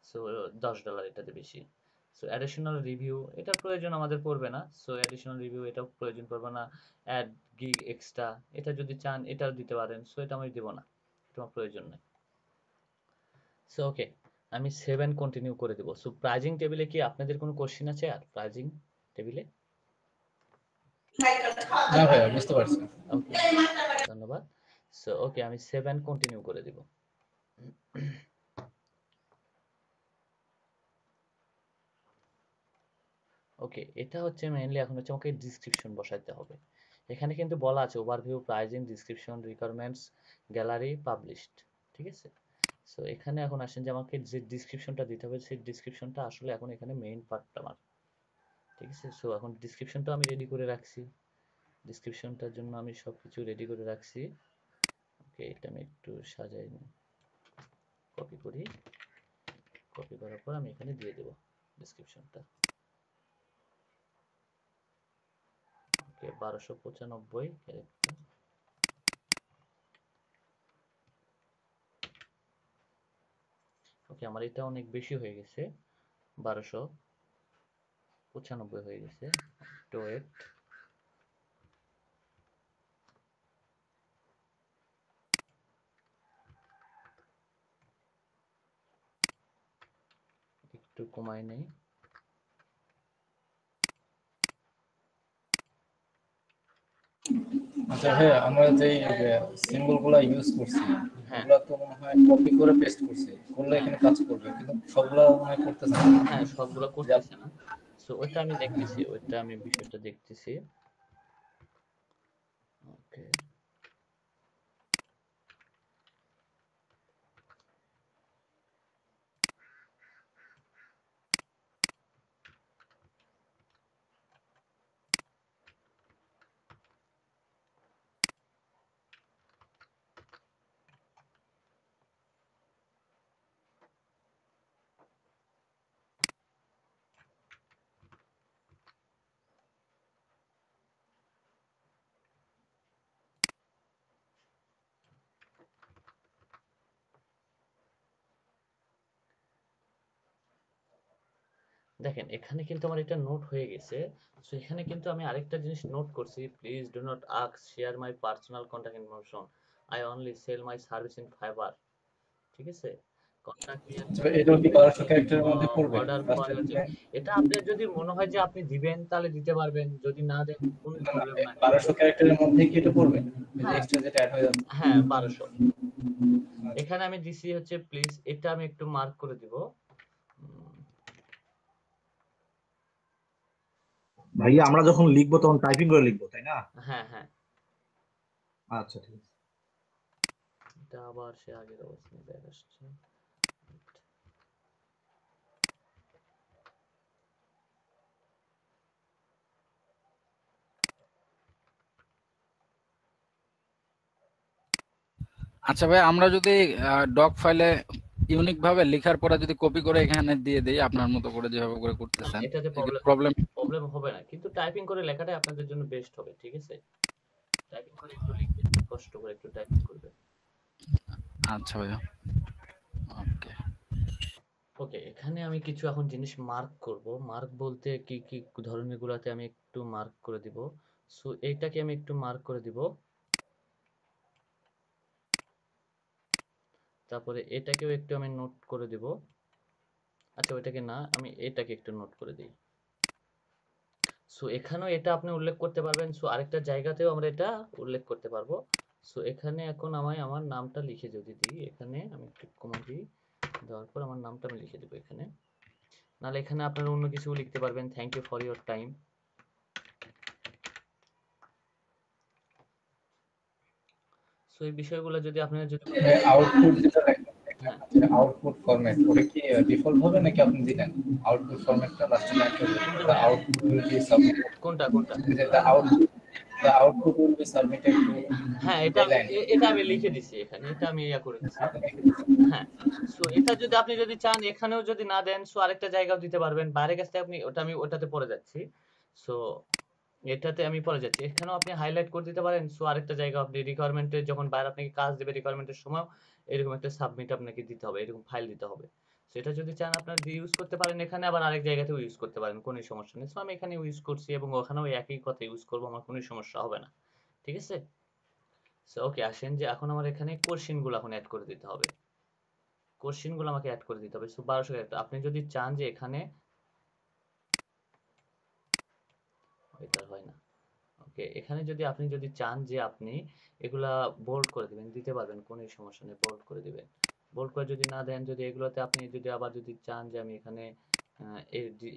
সো $10 এটাতে বেশি। সো অ্যাডিশনাল রিভিউ, এটার প্রয়োজন আমাদের পড়বে না। সো অ্যাডিশনাল রিভিউ এটাও প্রয়োজন পড়বে না। অ্যাড গিগ এক্সট্রা, এটা যদি চান এটাও দিতে পারেন। সো এটা আমি দিব না, এটা আমার প্রয়োজন নেই। সো ওকে, আমি 7 কন্টিনিউ করে দেব। সো প্রাইজিং টেবিলে কি আপনাদের কোনো কোশ্চেন আছে আর প্রাইজিং টেবিলে? না ভাইয়া, বুঝতে পারছি। ওকে, ধন্যবাদ। সো ওকে, আমি 7 কন্টিনিউ করে দিব। ওকে, এটা হচ্ছে মেইনলি, এখন হচ্ছে আমাকে ডিসক্রিপশন বসাইতে হবে। এখানে কিন্তু বলা আছে overview, pricing, description, requirements, gallery, published. ঠিক আছে, সো এখানে এখন আসেন যে আমাকে যে ডিসক্রিপশনটা দিতে হবে, সেই ডিসক্রিপশনটা আসলে এখন এখানে মেইন পার্টটা আমার। ঠিক আছে, সো এখন ডিসক্রিপশনটা আমি রেডি করে রাখছি, ডিসক্রিপশনটার জন্য আমি সবকিছু রেডি করে রাখছি। ওকে, এটা আমি একটু সাজাই নিই, কপি করি, কপি করার পর আমি এখানে দিয়ে দেব ডিসক্রিপশনটা। ওকে, 1295 ক্যারেক্টার। ওকে, আমার এটা অনেক বেশি হয়ে গেছে, 1295 হয়ে গেছে। একটু ওয়েট, একটু কমাই নেই। আচ্ছা ভাইয়া, আমরা যে সিম্বল গুলা ইউজ করছি, হ্যাঁ ওগুলা তো মনে হয় কপি করে পেস্ট করছি, করলে এখানে কাজ করবে, কিন্তু সবগুলা মনে হয় করতেছে না। হ্যাঁ, সবগুলো করতেছে না। সো ওইটা আমি দেখতেছি, ওইটা আমি বিষয়টা দেখতেছি। ওকে, দেখেন এখানে কিন্তু আমার এটা নোট হয়ে গেছে। সো এখানে কিন্তু আমি আরেকটা জিনিস নোট করছি, please do not ask share my personal contact information, I only sell my service in Fiverr. ঠিক আছে, কন্টাক্ট মি তবে এটাও কি 1200 ক্যারেক্টারের মধ্যে পড়বে অর্ডার ফর লাস্টের ইউর। দিকে? এটা আপনার যদি মনে হয় যে আপনি দিবেন তাহলে দিতে পারবেন, যদি না দেন কোনো প্রবলেম নাই। 1200 ক্যারেক্টারের মধ্যে কি এটা পড়বে? এই যে হ্যাঁ এক্সট্রা যেটা অ্যাড হয়ে যাচ্ছে। হ্যাঁ 1200। এখানে আমি দিছি হচ্ছে প্লিজ, এটা আমি একটু মার্ক করে দিব। ভাইয়া আমরা যখন লিখবো তখন টাইপিং করে লিখবো তাই না? হ্যাঁ হ্যাঁ, আচ্ছা ঠিক আছে। এটা আবার সে আগের অবস্থায় ব্যাক আসছে। আচ্ছা ভাই, আমরা যদি ডক ফাইলে ইউনিক ভাবে লেখার পরে যদি কপি করে এখানে দিয়ে দেই আপনার মতো করে যেভাবে করে করতেছেন, এটাতে প্রবলেম হবে না, কিন্তু টাইপিং করে লেখাটাই আপনাদের জন্য বেস্ট হবে। ঠিক আছে, টাইপিং করে একটু লিখবেন, কষ্ট করে একটু টাইপিং করবেন। আচ্ছা ভাইয়া, ওকে ওকে। এখানে আমি কিছু এখন জিনিস মার্ক করব। মার্ক বলতে কি কি ধরনের গুলাতে আমি একটু মার্ক করে দিব। সো এইটাকে আমি একটু মার্ক করে দিব, তারপরে এটাকেও একটু আমি নোট করে দিব। আচ্ছা ওইটাকে না, আমি এটাকে একটু নোট করে দিই। সো এখানেও এটা আপনি উল্লেখ করতে পারবেন। সো আরেকটা জায়গাতেও আমরা এটা উল্লেখ করতে পারবো। সো এখানে এখন আমি আমার নামটা লিখে যদি দিই, এখানে আমি একটু কমা দিই, দেওয়ার পর আমার নামটা আমি লিখে দেবো এখানে। নাহলে এখানে আপনারা অন্য কিছু লিখতে পারবেন, thank you for your time. So এই বিষয়গুলো যদি আপনারা যদি আউটপুট যেটা লেখা আউটপুট ফরম্যাট ওটা কি ডিফল্ট হবে নাকি আপনি দিলেন আউটপুট ফরম্যাটটা লাস্টে লেখা হবে the output will be submitted কোনটা the output will be submitted to হ্যাঁ এটা আমি লিখে দিছি এখানে, এটা আমি ইয়া করে দিছি। হ্যাঁ, সো এটা যদি আপনি যদি চান এখানেও যদি না দেন, সো আরেকটা জায়গাও দিতে পারবেন বাইরে কাছে আপনি, আমি ওটাতে পড়ে যাচ্ছি। সো এটাতে আমি পড়ে যাচ্ছি, এখানেও আপনি হাইলাইট করে দিতে পারেন। সো আরেকটা জায়গা আপনি রিকোয়ারমেন্টে যখন বাইরে আপনাকে কাজ দেবে রিকোয়ারমেন্টের সময় এরকম একটা সাবমিট আপনাকে দিতে হবে, এরকম ফাইল দিতে হবে। সেটা যদি চান আপনারা ইউজ করতে পারেন এখানে, আবার আরেক জায়গাতেও ইউজ করতে পারেন, কোনো সমস্যা নেই। সো আমি এখানে ইউজ করছি এবং ওখানেও একই কথা ইউজ করবো, আমার কোনো সমস্যা হবে না। ঠিক আছে, সো ওকে আসেন যে এখন আমার এখানে কোশ্চেন গুলো এখন অ্যাড করে দিতে হবে। কোশ্চেন গুলো আমাকে অ্যাড করে দিতে হবে। So 1200 character. আপনি যদি চান যে এখানে এটা হয় না, ওকে, এখানে যদি আপনি যদি চান যে আপনি এগুলা বোল্ড করে দিবেন, দিতে পারবেন, কোনো সমস্যা নেই, বোল্ড করে দিবেন। বোল্ড করে যদি না দেন, যদি এগুলোতে আপনি যদি আবার যদি চান যে আমি এখানে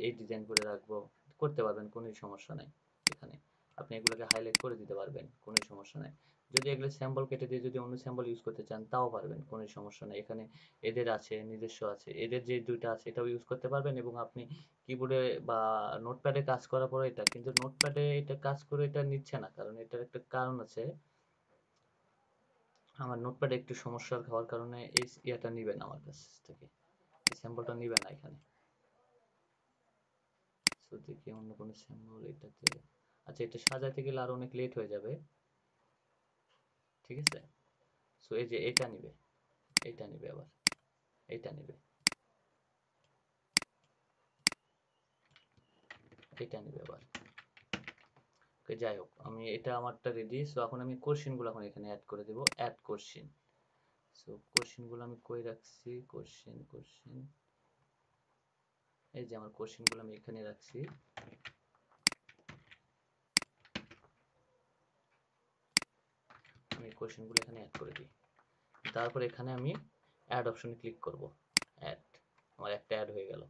এই ডিজাইন করে রাখবো, করতে পারবেন, কোনো সমস্যা নাই। এখানে আপনি এগুলোকে হাইলাইট করে দিতে পারবেন, কোনো সমস্যা নাই। যদি এগুলো স্যাম্পল কেটে দিয়ে যদি অন্য স্যাম্পল ইউজ করতে চান তাও পারবেন, কোনো সমস্যা নাই। এখানে এদের আছে, নিজস্ব আছে, এদের যে দুইটা আছে এটাও ইউজ করতে পারবেন। এবং আপনি কিবোর্ডে বা নোটপ্যাডে কাজ করার পরে এটা কিন্তু নোটপ্যাডে এটা কাজ করে এটা নিচ্ছে না, কারণ এটার একটা কারণ আছে। আমার নোটপ্যাডে একটু সমস্যা হওয়ার কারণে এই ইয়াটা নিবে না আমার কাছ থেকে, এই স্যাম্পলটা নিবে না এখানে। সো দেখি অন্য কোনো স্যাম্পল এটাতে। আচ্ছা এটা সাজাতে গেলে আর অনেক লেট হয়ে যাবে। ঠিক আছে, সো এই যে এটা নিবে, এটা নিবে, আবার এটা নিবে, এটা নিবে আবার। যাই হোক, আমি এটা আমারটা রেডি। সো এখন আমি কোশ্চেন গুলো এখন এখানে অ্যাড করে দেব, অ্যাড কোশ্চেন। সো কোশ্চেন গুলো আমি কই রাখছি, কোশ্চেন এই যে আমার কোশ্চেন গুলো আমি এখানে রাখছি। আমি কোশ্চেন গুলো এখানে অ্যাড করে দিই, তারপর এখানে আমি অ্যাড অপশনে ক্লিক করব। অ্যাড, আমার একটা অ্যাড হয়ে গেল।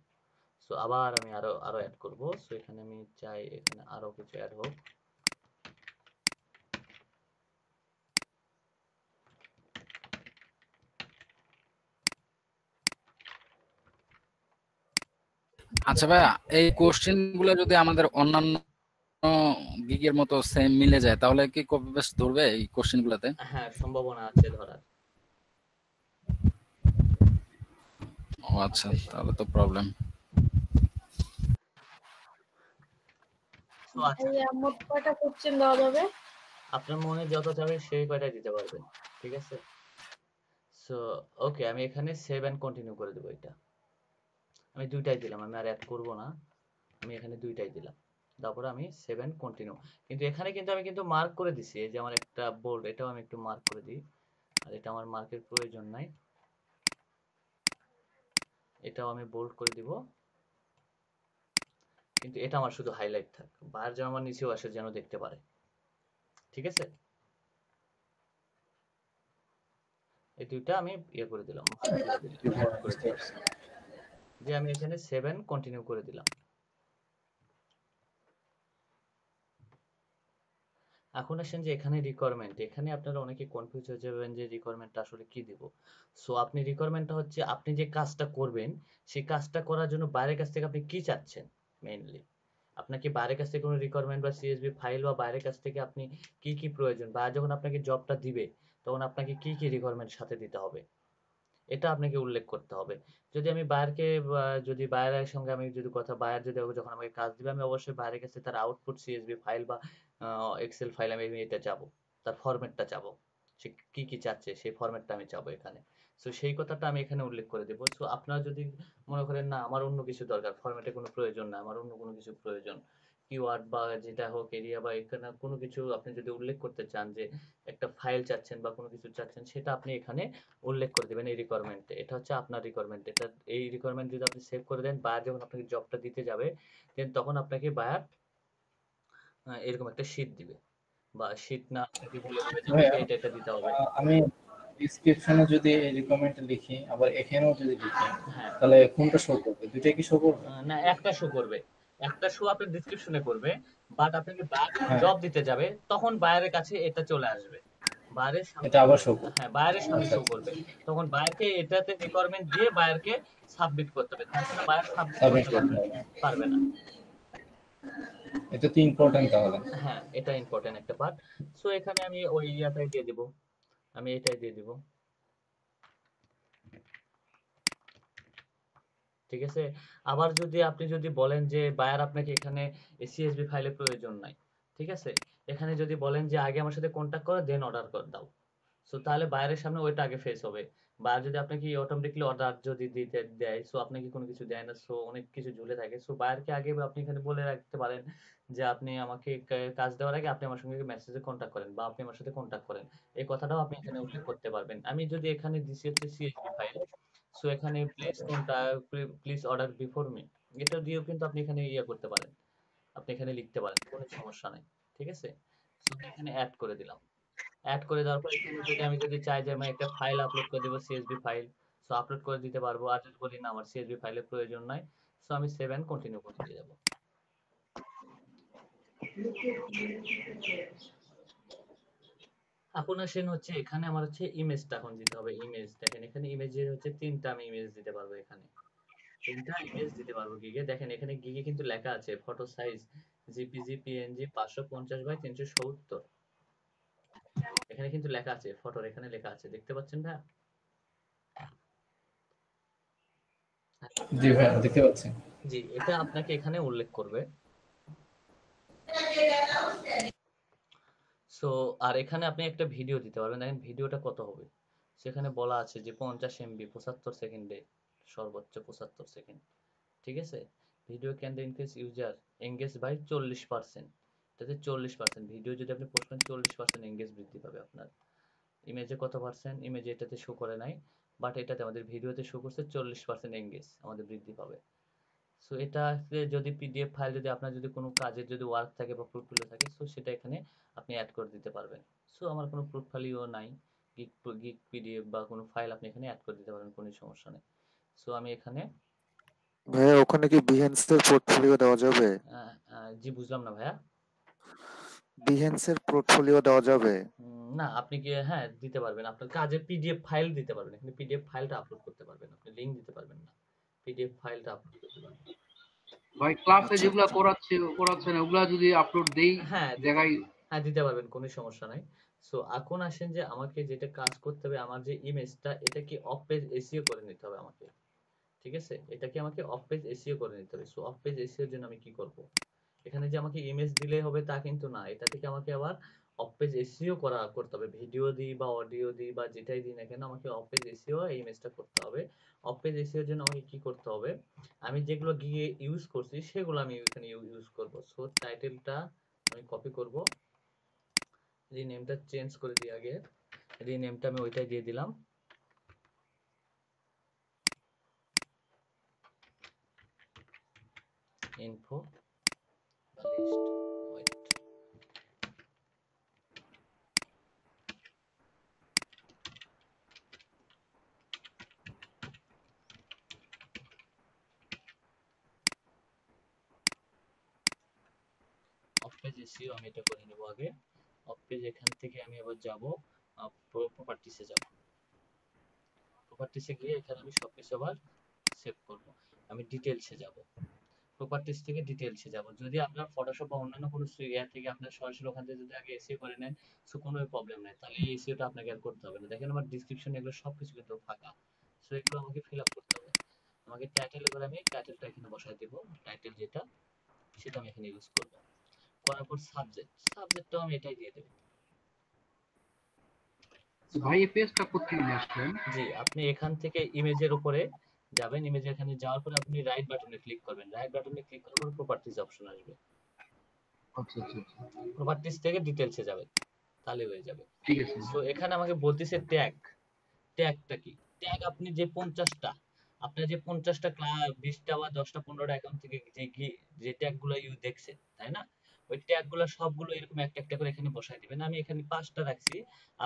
সো আবার আমি আরো অ্যাড করব। সো এখানে আমি চাই এখানে আরো কিছু অ্যাড হোক। আচ্ছা ভাইয়া, এই কোশ্চেন গুলো যদি আমাদের অন্যান্য গিগের মতো সেম মিলে যায় তাহলে কি কপি পেস্ট ধরবে এই কোশ্চেন গুলাতে? হ্যাঁ সম্ভাবনা আছে ধরার। ও আচ্ছা, তাহলে তো প্রবলেম। তো আচ্ছা, মোট কয়টা কোশ্চেন দেওয়া যাবে? আপনার মনে যত যাবে সেই কয়টাই দিতে পারবেন। ঠিক আছে, সো ওকে আমি এখানে সেভ এন্ড কন্টিনিউ করে দেব এটা। আমি দুইটাই দিলাম, আমি আর অ্যাড করব না, আমি এখানে দুইটাই দিলাম। তারপরে আমি 7 কন্টিনিউ। কিন্তু এখানে কিন্তু আমি কিন্তু মার্ক করে দিছি, এই যে আমার একটা বোল্ড, এটাও আমি একটু মার্ক করে দিই। আর এটা আমার মার্কের প্রয়োজন নাই, এটাও আমি বোল্ড করে দিব। কিন্তু এটা আমার শুধু হাইলাইট থাক, বাইরে যেন আমার নিচেও আসে, যেন দেখতে পারে। ঠিক আছে, এই দুইটা আমি ইয়ে করে দিলাম, যে আমি এখানে 7 কন্টিনিউ করে দিলাম। এখন আসেন যে এখানে রিকোয়ারমেন্ট, এখানে আপনারা অনেকে কনফিউজ হয়ে যাবেন যে রিকোয়ারমেন্টটা আসলে কি দিব। সো আপনি রিকোয়ারমেন্টটা হচ্ছে আপনি যে কাজটা করবেন সেই কাজটা করার জন্য বাইরের কাছ থেকে আপনি কি চাচ্ছেন। মেইনলি আপনাকে বাইরের কাছ থেকে কোনো রিকোয়ারমেন্ট বা সিএসভি ফাইল বা বাইরের কাছ থেকে আপনি কি কি প্রয়োজন, বা যখন আপনাকে জবটা দিবে তখন আপনাকে কি কি রিকোয়ারমেন্ট সাথে দিতে হবে, এটা আপনাকে উল্লেখ করতে হবে। যদি আমি বায়ারকে, যদি বায়ারের সঙ্গে আমি যদি কথা, বায়ার যদি যখন আমাকে কাজ দিবে, আমি অবশ্যই বায়ারের কাছে তার আউটপুট সিএসভি ফাইল বা এক্সেল ফাইল আমি এটা চাবো, তার ফরম্যাটটা চাবো, সে কি কি চাচ্ছে সেই ফরম্যাটটা আমি চাবো এখানে। সো সেই কথাটা আমি এখানে উল্লেখ করে দেবো। সো আপনারা যদি মনে করেন না আমার অন্য কিছু দরকার, ফরম্যাটে কোনো প্রয়োজন না, আমার অন্য কোনো কিছু প্রয়োজন, কিওয়ার্ড বা যেটা হোক এরিয়া বা এখানে কোনো কিছু আপনি যদি উল্লেখ করতে চান, যে একটা ফাইল চাচ্ছেন বা কোনো কিছু চাচ্ছেন, সেটা আপনি এখানে উল্লেখ করে দেবেন এই রিকোয়ারমেন্টে। এটা হচ্ছে আপনার রিকোয়ারমেন্ট, এটা এই রিকোয়ারমেন্ট যদি আপনি সেভ করে দেন, বায়ার যখন আপনাকে জবটা দিতে যাবে দেন তখন আপনাকে বায়ার এরকম একটা শীট দিবে, বা শীট না আপনাকে বলে দেবে যে ভাইয়া, আপনাকে এটা এটা দিতে হবে। আমি ডিসক্রিপশনে যদি রিকমেন্ড লিখি আবার এখানেও যদি লিখি, হ্যাঁ, তাহলে কোনটা শো করবে? দুইটাই কি শো করবে? না একটা শো করবে, একটা শো আপনার ডেসক্রিপশনে করবে, বাট আপনাকে বায়ার হ্যাঁ, জব দিতে যাবে তখন বায়ারের কাছে এটা চলে আসবে, বায়ারের সামনে। এটা আবার শো করবে। হ্যাঁ, বায়ারের সামনে আচ্ছা শো আচ্ছা, করবে, তখন বায়ারকে এটাতে রিকোয়ারমেন্ট দিয়ে বায়ারকে সাবমিট করতে হবে, তাছাড়া বায়ার সাবমিট সাবমিট করতে করতে হবে। পারবে না। এটা তো ইম্পর্টেন্ট তাহলে। হ্যাঁ, এটা ইম্পর্টেন্ট একটা পার্ট। সো এখানে আমি ওই ইয়াটাই দিয়ে দিব, আমি এটাই দিয়ে দিব। ঠিক আছে, আবার যদি আপনি যদি বলেন যে বায়ার আপনাকে এখানে সিএসভি ফাইলের প্রয়োজন নাই, ঠিক আছে, এখানে যদি বলেন যে আগে আমার সাথে কন্ট্যাক্ট করো দেন অর্ডার করে দাও, সো তাহলে বায়ারের সামনে ওইটা আগে ফেস হবে। বায়ার যদি আপনাকে অটোমেটিকলি অর্ডার যদি দিতে দেয়, সো আপনাকে কোনো কিছু দেয় না, সো অনেক কিছু ঝুলে থাকে, সো বায়ারকে আগে আপনি এখানে বলে রাখতে পারেন যে আপনি আমাকে কাজ দেওয়ার আগে আপনি আমার সঙ্গে মেসেজে কন্ট্যাক্ট করেন বা আপনি আমার সাথে কন্ট্যাক্ট করেন, এই কথাটাও আপনি এখানে উল্লেখ করতে পারবেন। আমি যদি এখানে দিছি হচ্ছে সিএসভি ফাইল, সো এখানে প্লিজ অর্ডার বিফোর মি, এটা দিয়েও কিন্তু আপনি এখানে ইয়ে করতে পারেন, আপনি এখানে লিখতে পারেন, কোনো সমস্যা নাই। ঠিক আছে, সো এখানে অ্যাড করে দিলাম। অ্যাড করে দেওয়ার পর এখানে যদি আমি যদি চাই যে আমি একটা ফাইল আপলোড করে দেবো সিএসভি ফাইল, সো আপলোড করে দিতে পারবো। আর যদি বলি না আমার সিএসভি ফাইলের প্রয়োজন নাই, সো আমি 7 কন্টিনিউ করে দিয়ে যাবো। এখন আসেন হচ্ছে এখানে আমার হচ্ছে ইমেজটা এখন দিতে হবে। ইমেজ দেখেন এখানে ইমেজের হচ্ছে 3টা আমি ইমেজ দিতে পারবো, এখানে 3টা ইমেজ দিতে পারবো গিগে। দেখেন এখানে গিগে কিন্তু লেখা আছে photo size JPG PNG 550 by 370, এখানে কিন্তু লেখা আছে ফটোর, এখানে লেখা আছে, দেখতে পাচ্ছেন ভাই? জি ভাই, দেখতে পাচ্ছি। জি, এটা আপনাকে এখানে উল্লেখ করবে। সো আর এখানে আপনি একটা ভিডিও দিতে পারবেন, দেখেন ভিডিওটা কত হবে, সেখানে বলা আছে যে 50 এমবি 75 সেকেন্ডে, সর্বোচ্চ 75 সেকেন্ড। ঠিক আছে, video can increase user engage by 40%, এটাতে 40% ভিডিও যদি আপনি পোস্ট করেন 40% এঙ্গেজ বৃদ্ধি পাবে আপনার। ইমেজে কত পার্সেন্ট, ইমেজে এটাতে শো করে নাই, বাট এটাতে আমাদের ভিডিওতে শো করছে 40% এঙ্গেজ আমাদের বৃদ্ধি পাবে। সো এটা যদি পিডিএফ ফাইল, যদি আপনার যদি কোনো কাজের যদি ওয়ার্ক থাকে বা পোর্টফোলিও থাকে, সো সেটা এখানে আপনি অ্যাড করে দিতে পারবেন। সো আমার কোনো পোর্টফোলিও নাই, গিগ পিডিএফ বা কোনো ফাইল আপনি এখানে অ্যাড করে দিতে পারবেন, কোনো সমস্যা নেই। সো আমি এখানে ভাইয়া ওখানে কি বিহেন্সের পোর্টফোলিও দেওয়া যাবে? জি বুঝলাম না ভাইয়া। বিহেন্সের পোর্টফোলিও দেওয়া যাবে? না, আপনি কি, হ্যাঁ দিতে পারবেন, আপনার কাজের পিডিএফ ফাইল দিতে পারবেন, এখানে পিডিএফ ফাইলটা আপলোড করতে পারবেন, আপনি লিংক দিতে পারবেন না, পিডিএফ ফাইলটা আপলোড করতে পারবেন। ভাই ক্লাসে যেগুলা করাচ্ছেন ওগুলা যদি আপলোড দেই হ্যাঁ জায়গায়, হ্যাঁ দিতে পারবেন, কোনো সমস্যা নাই। সো এখন আসেন যে আমাকে যেটা কাজ করতে হবে, আমার যে ইমেজটা এটা কি অফ পেজ এসইও করে নিতে হবে আমাকে। ঠিক আছে, এটা কি আমাকে অফ পেজ এসইও করে নিতে হবে। সো অফ পেজ এসইও এর জন্য আমি কি করব, এখানে যে আমাকে ইমেজ দিলে হবে তা কিন্তু না, এটা থেকে আমাকে আবার অফ পেজ এসইও করতে হবে, ভিডিও দিই বা অডিও দিই বা যেটাই দিই না কেন আমাকে অফ পেজ এসইও এই ইমেজটা করতে হবে। অফ পেজ এসইওর জন্য আমাকে কি করতে হবে, আমি যেগুলো গিয়ে ইউজ করছি সেগুলো আমি এখানে ইউজ করব। সো টাইটেলটা আমি কপি করব, রিনেমটা চেঞ্জ করে দিই, আগে রিনেমটা আমি ওইটাই দিয়ে দিলাম। Info list, wait, off page SEO আমি এটা করে নেব আগে। অফ পেজ এখান থেকে আমি এবার যাব প্রপার্টিসে যাব। প্রপার্টিসে গিয়ে এখানে আমি সবকিছু আবার সেভ করব। আমি ডিটেইলসে যাব, প্রপার্টিস থেকে ডিটেইলসে যাব। যদি আপনার ফটোশপ বা অন্যান্য কোনো ইয়া থেকে আপনার সরাসরি ওখান থেকে যদি আগে এসইও করে নেন, সো কোনো প্রবলেম নাই, তাহলে এই এসইওটা আপনাকে আর করতে হবে না। দেখেন আমার ডেসক্রিপশন এগুলো সবকিছু কিন্তু ফাঁকা, সো এগুলো আমাকে ফিল আপ করতে হবে। আমাকে টাইটেলে করে আমি টাইটেলটা এখানে বসায় দেব, টাইটেল যেটা সেটা আমি এখানে ইউজ করব। করার পর সাবজেক্টটাও আমি এটাই দিয়ে দেব। ভাই এই পেজটা কোথায় নিয়ে আসলেন? জি, আপনি এখান থেকে ইমেজের উপরে যাবেন, ইমেজের এখানে যাওয়ার পরে আপনি রাইট বাটনে ক্লিক করবেন, রাইট বাটনে ক্লিক করার পর প্রপার্টিজ অপশন আসবে, আচ্ছা আচ্ছা আচ্ছা, প্রপার্টিজ থেকে ডিটেইলসে যাবেন, তাহলে হয়ে যাবে। ঠিক আছে। সো এখানে আমাকে বলতেছে ট্যাগ, ট্যাগটা কি? ট্যাগ আপনি যে 50টা, আপনার যে 50টা 20টা বা 10টা 15টা অ্যাকাউন্ট থেকে যে ট্যাগগুলো দেখছেন, তাই না? ওই ট্যাগগুলো সবগুলো এরকম একটা একটা করে এখানে বসায় দিবেন। আমি এখানে 5টা রাখছি,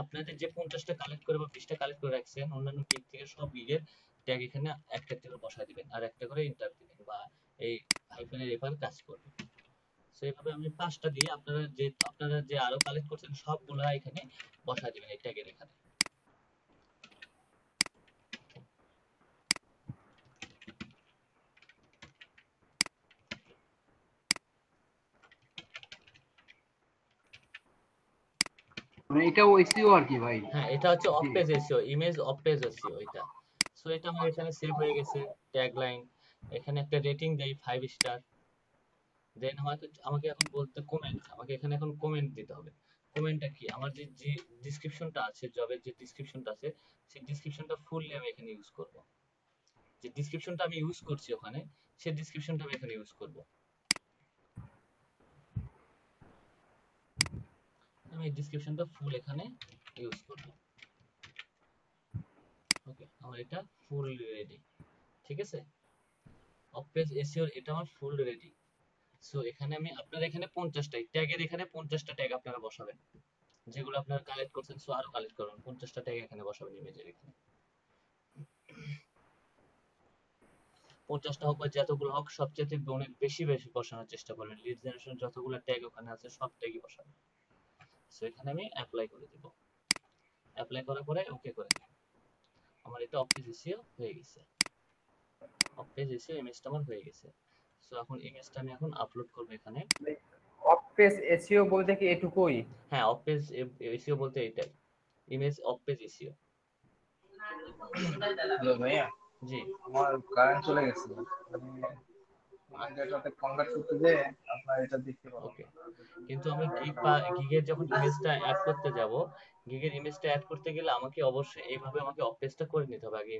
আপনাদের যে 50টা কালেক্ট করে বা 20টা কালেক্ট করে রাখছেন অন্যান্য দিক থেকে সব গিগের ট্যাগ এখানে একটা একটা করে বসায় দিবেন, আর একটা করে এন্টার দিবেন বা এই হাইফেনের এপারে কাজ করবে। সো এইভাবে আমি 5টা দিয়ে আপনারা যে আরো কালেক্ট করছেন সবগুলা এখানে বসায় দিবেন এই ট্যাগের এখানে। মানে এটাও এসইও আর কি ভাই? হ্যাঁ, এটা হচ্ছে of page SEO, image of page SEO এটা। সো এটা আমার এখানে সেভ হয়ে গেছে, ট্যাগ লাইন, এখানে একটা রেটিং দেই 5 স্টার। দেন আমাকে এখন বলতে কমেন্ট, আমাকে এখানে এখন কমেন্ট দিতে হবে। কমেন্টটা কি? আমার যে ডেসক্রিপশনটা আছে, জবের যে ডেসক্রিপশনটা আছে সেই ডেসক্রিপশনটা ফুললি আমি এখানে ইউজ করব। যে ডেসক্রিপশনটা আমি ইউজ করছি ওখানে, সেই ডেসক্রিপশনটা আমি এখানে ইউজ করব। আমি এই ডেসক্রিপশনটা ফুল এখানে ইউজ করব। ওকে, আমার এটা ফুল রেডি, ঠিক আছে? অফ পেজ এসইও এটা আমার ফুল রেডি। সো এখানে আমি আপনারা এখানে 50টা ট্যাগের এখানে 50টা ট্যাগ আপনারা বসাবেন, যেগুলো আপনারা কালেক্ট করছেন। সো আরো কালেক্ট করুন, 50টা ট্যাগ এখানে বসাবেন ইমেজের এখানে। 50টা হোক বা যতগুলো হোক, সবচেয়ে অনেক বেশি বেশি বসানোর চেষ্টা করবেন। লিড জেনারেশন যতগুলো ট্যাগ ওখানে আছে সব ট্যাগই বসাবেন। সো এখানে আমি অ্যাপ্লাই করে দেব, অ্যাপ্লাই করার পরে ওকে করে দেব। আমার এটা অফ পেজ এসইও হয়ে গেছে, অফ পেজ এসইও ইমেজটা আমার হয়ে গেছে। সো এখন ইমেজটা আমি এখন আপলোড করব এখানে। অফ পেজ এসইও বলতে কি এটুকুই? হ্যাঁ, অফ পেজ এসইও বলতে এটাই, image of page SEO. Hello ভাইয়া, জি, আমার কারেন্ট চলে গেছে, মানে ডেটাতে কনভার্ট করতে যে আপনার এটা দেখতে পাবো। ওকে, কিন্তু আমি গিগের যখন ইমেজটা অ্যাড করতে যাব, গিগের ইমেজটা অ্যাড করতে গেলে আমাকে অবশ্যই এইভাবে আমাকে অফ পেজটা করে নিতে হবে আগে।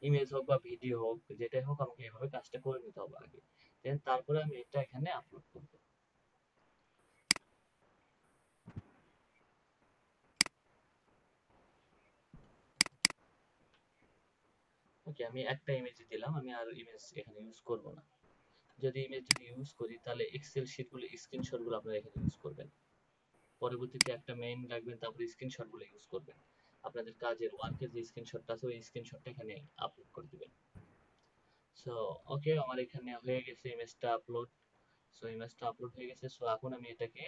ইমেজ হোক বা ভিডিও হোক যেটাই হোক, আমাকে এইভাবে কাজটা করে নিতে হবে আগে, দেন তারপরে আমি এটা এখানে আপলোড করব। ওকে, আমি একটা ইমেজ দিলাম, আমি আর ইমেজ এখানে ইউজ করব না। যদি ইউজ করি তাহলে এক্সেল শিটগুলো স্ক্রিনশটগুলো আপনারা এখানে ইউজ করবেন। পরবর্তীতে একটা মেইন রাখবেন, তারপরে স্ক্রিনশটগুলো ইউজ করবেন। আপনাদের কাজের ওয়ার্কের যে স্ক্রিনশটটা আছে ওই স্ক্রিনশটটা এখানে আপলোড করে দিবেন। সো ওকে, আমার এখানে হয়ে গেছে ইমেজটা আপলোড। সো ইমেজটা আপলোড হয়ে গেছে। সো এখন আমি এটাকে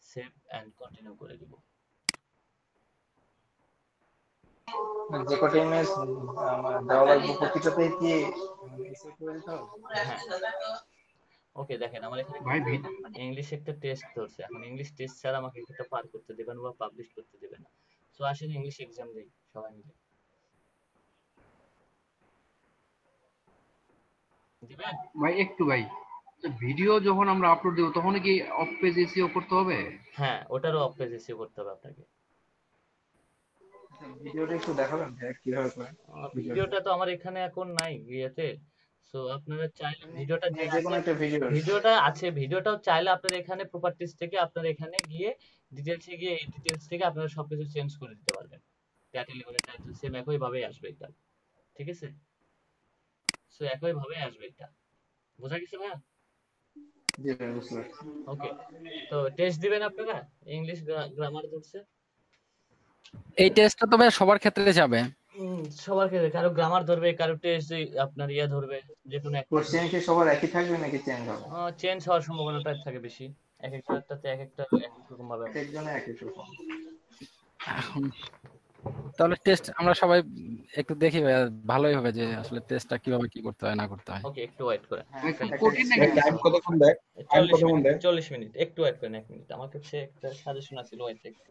সেভ এন্ড কন্টিনিউ করে দিব। যে কটা ইমেজ আমার দেওয়া লাগবে প্রতিটাতেই কি এসে করে দিতে হবে? হ্যাঁ, ওকে, দেখেন আমার এখানে ভাই কিন্তু ইংলিশ একটা টেস্ট ধরছে। এখন ইংলিশ টেস্ট ছাড়া আমাকে এটা পার করতে দিবেন বা পাবলিশ করতে দিবেন না। সো আসেন ইংলিশ এক্সাম দেই সবাই মিলে, দিবেন? ভাই একটু ভাই ভিডিও যখন আমরা আপলোড দেব তখন কি অফ পেজ এসইও করতে হবে? হ্যাঁ, ওটারও অফ পেজ এসিও করতে হবে আপনাকে। ভিডিওটা একটু দেখাবেন ভাইয়া কিভাবে করেন ভিডিওটা? ভিডিওটা তো আমার এখানে এখন নাই ইয়েতে। সো আপনারা চাইলে ভিডিওটা যে যে আছে, কোনো একটা ভিডিও ভিডিওটা আছে, ভিডিওটাও চাইলে আপনারা এখানে প্রপার্টিজ থেকে আপনারা এখানে গিয়ে ডিটেলসে গিয়ে এই ডিটেলস থেকে আপনারা সবকিছু চেঞ্জ করে দিতে পারবেন। টাইটেল এবং টাইটেল সেম একই ভাবেই আসবে এটা। ঠিক আছে? সো একই ভাবে আসবে এটা। বোঝা গেছে ভাইয়া? জি ভাই বুঝতে পারছি। ওকে। তো টেস্ট দিবেন আপনারা? ইংলিশ গ্রামার ধরছে। এই টেস্টটা তো ভাই সবার ক্ষেত্রে যাবে। সবার ক্ষেত্রে কারো গ্রামার ধরবে, কারো টেস্ট আপনার ইয়া ধরবে, যে কোনো একটা। কোশ্চেন কি সবার একই থাকবে নাকি চেঞ্জ হবে? চেঞ্জ হওয়ার সম্ভাবনাটা থাকে বেশি। এক একটাতে এক একটা এক এক রকম ভাবে। একজনে এক এক রকম। এখন তাহলে টেস্ট আমরা সবাই একটু দেখি ভাইয়া, ভালোই হবে যে আসলে টেস্টটা কিভাবে কি করতে হয় না করতে হয়। ওকে, একটু ওয়েট করেন। কঠিন নাকি? টাইম কতক্ষণ দেয়? টাইম কতক্ষণ দেয়? 40 মিনিট। একটু ওয়েট করেন 1 মিনিট। আমার কাছে একটা সাজেশন আছিল, ওয়েট একটু।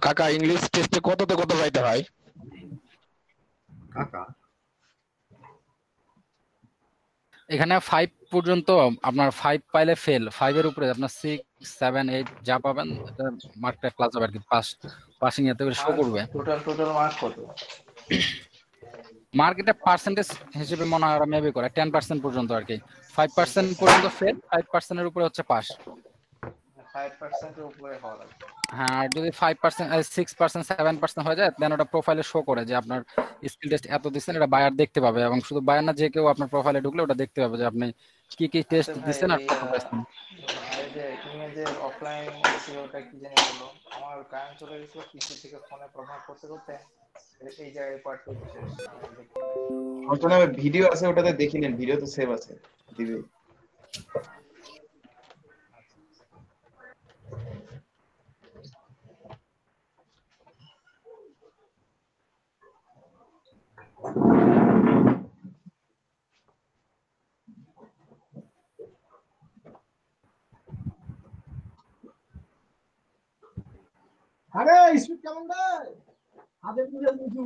কাকা ইংলিশ টেস্টে কততে কত পাইতে হয়? কাকা এখানে 5 পর্যন্ত আপনার 5 পাইলে ফেল, 5 এর উপরে আপনার 6 7 8 যা পাবেন এটা মার্কটা ক্লাস হবে আর কি, পাসিং এতে করে শো করবে। টোটাল মার্ক কত? মার্ক এটা পার্সেন্টেজ হিসেবে মনে হয় মেবি করে 10% পর্যন্ত আর কি। 5% পর্যন্ত ফেল, 5% এর উপরে হচ্ছে পাস। 5% এর উপরে হওয়া লাগবে। হ্যাঁ, আর যদি 5% 6% 7% হয়ে যায় দেন ওটা প্রোফাইলে শো করে যে আপনার স্কিল টেস্ট এত দিচ্ছেন, এটা বায়ার দেখতে পাবে, এবং শুধু বায়ার না, যে কেউ আপনার প্রোফাইলে ঢুকলে ওটা দেখতে পাবে যে আপনি কি কি টেস্ট দিচ্ছেন আর কত পাইছেন। এই যে ইমেজের অফলাইন এসইওটা কি জানি বলো, আমার কারেন্ট চলে গেছিল পিসি থেকে ফোনে প্রোগ্রাম করতে করতে, এই জায়গায় পার্টটুকু শেষ। ওখানে ভিডিও আছে, ওটাতে দেখি নেন, ভিডিও তো সেভ আছে দিবে। আরে স্পিড কেমন দেয়? হাতে মিডিয়াস নিচু,